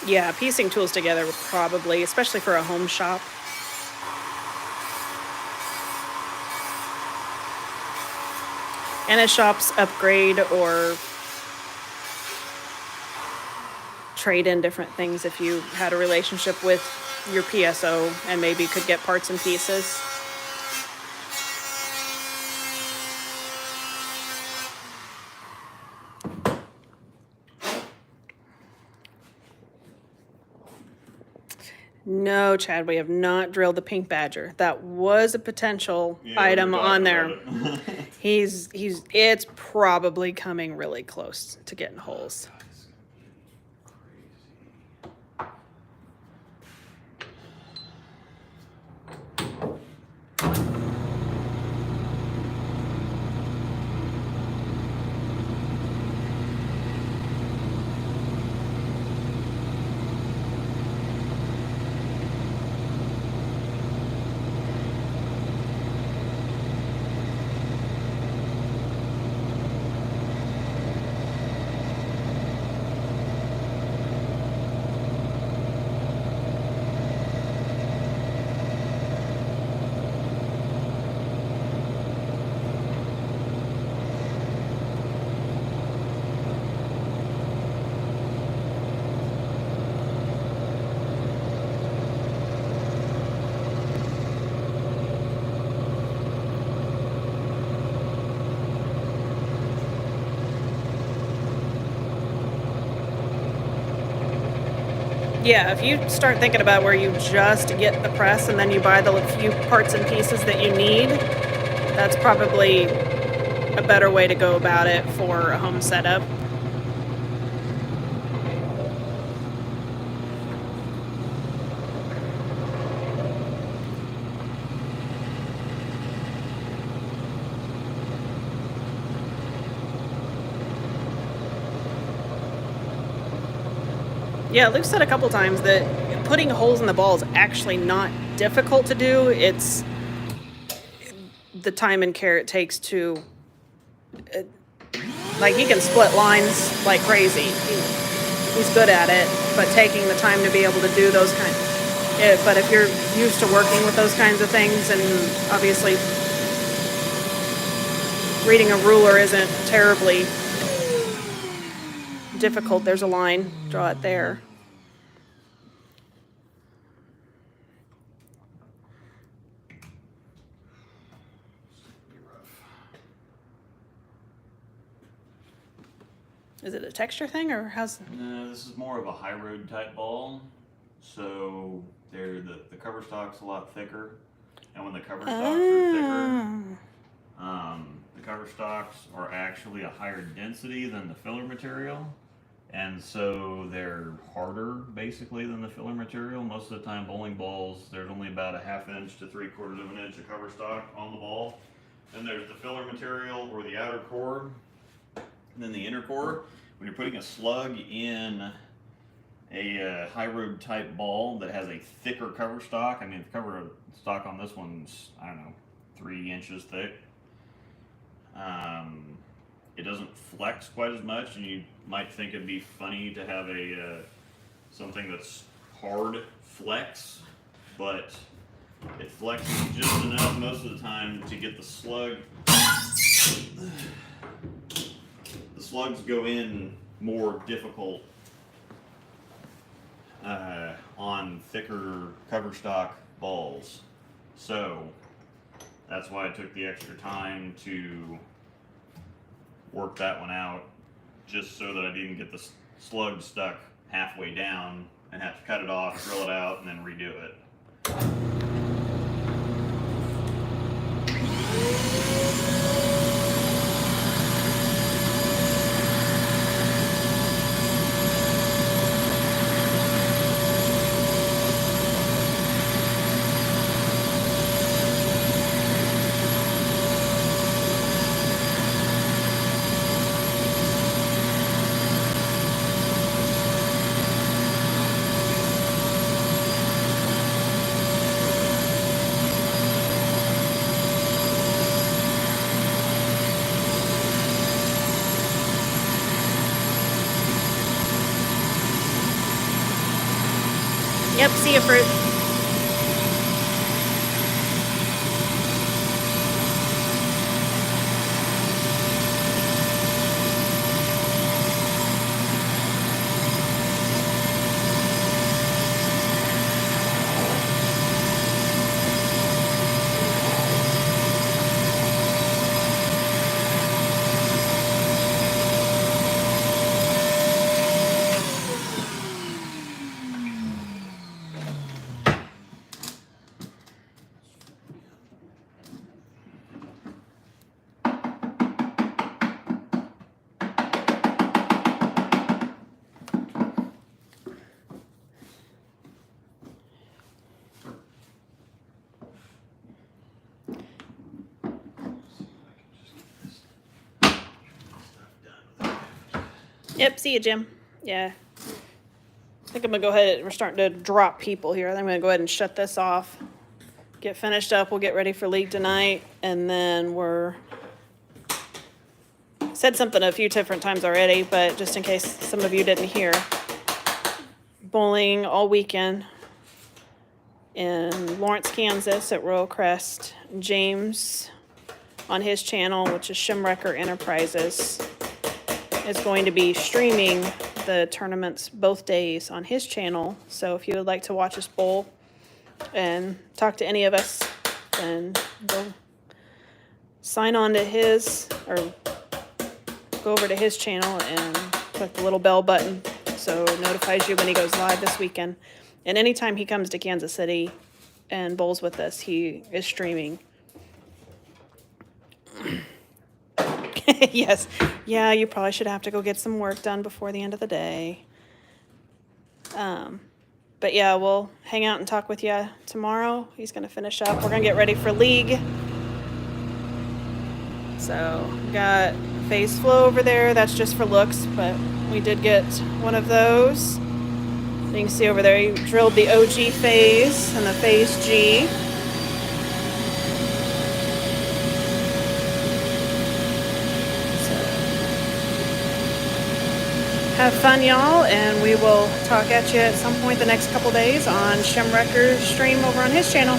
Yeah, piecing tools together would probably, especially for a home shop. And as shops upgrade or trade in different things if you had a relationship with your PSO and maybe could get parts and pieces. No, Chad, we have not drilled the pink badger. That was a potential item on there. It's probably coming really close to getting holes. Yeah, if you start thinking about where you just get the press and then you buy the few parts and pieces that you need, that's probably a better way to go about it for a home setup. Yeah, Luke said a couple times that putting holes in the ball is actually not difficult to do. It's the time and care it takes to, like, he can split lines like crazy. He's good at it, but taking the time to be able to do those but if you're used to working with those kinds of things, and obviously reading a ruler isn't terribly difficult. There's a line, draw it there. Is it a texture thing, or how's? No, this is more of a high road type ball. So the cover stock's a lot thicker, and when the cover stocks are thicker, the cover stocks are actually a higher density than the filler material, and so they're harder basically than the filler material. Most of the time, bowling balls, there's only about a 1/2 inch to 3/4 of an inch of cover stock on the ball. Then there's the filler material, or the outer core, and then the inner core. When you're putting a slug in a high road type ball that has a thicker cover stock, I mean, the cover stock on this one's, I don't know, 3 inches thick. It doesn't flex quite as much, and you might think it'd be funny to have something that's hard flex, but it flexes just enough most of the time to get the slug. The slugs go in more difficult on thicker cover stock balls. So that's why I took the extra time to work that one out, just so that I didn't get the slug stuck halfway down and have to cut it off, drill it out, and then redo it. Yep, see you, fruit. Yep, see you, Jim. Yeah. I think I'm gonna go ahead, we're starting to drop people here. I think I'm gonna go ahead and shut this off. Get finished up, we'll get ready for league tonight, and then said something a few different times already, but just in case some of you didn't hear. Bowling all weekend in Lawrence, Kansas at Royal Crest. James on his channel, which is Shimwrecker Enterprises, is going to be streaming the tournaments both days on his channel. So if you would like to watch us bowl and talk to any of us, then go sign on to his, or go over to his channel and click the little bell button so it notifies you when he goes live this weekend. And anytime he comes to Kansas City and bowls with us, he is streaming. Yes. Yeah, you probably should have to go get some work done before the end of the day. But yeah, we'll hang out and talk with you tomorrow. He's going to finish up. We're going to get ready for league. So, got Phaze Flow over there. That's just for looks, but we did get one of those. You can see over there, he drilled the OG Phaze and the Phaze G. Have fun, y'all, and we will talk at you at some point the next couple days on Shimwrecker's stream over on his channel.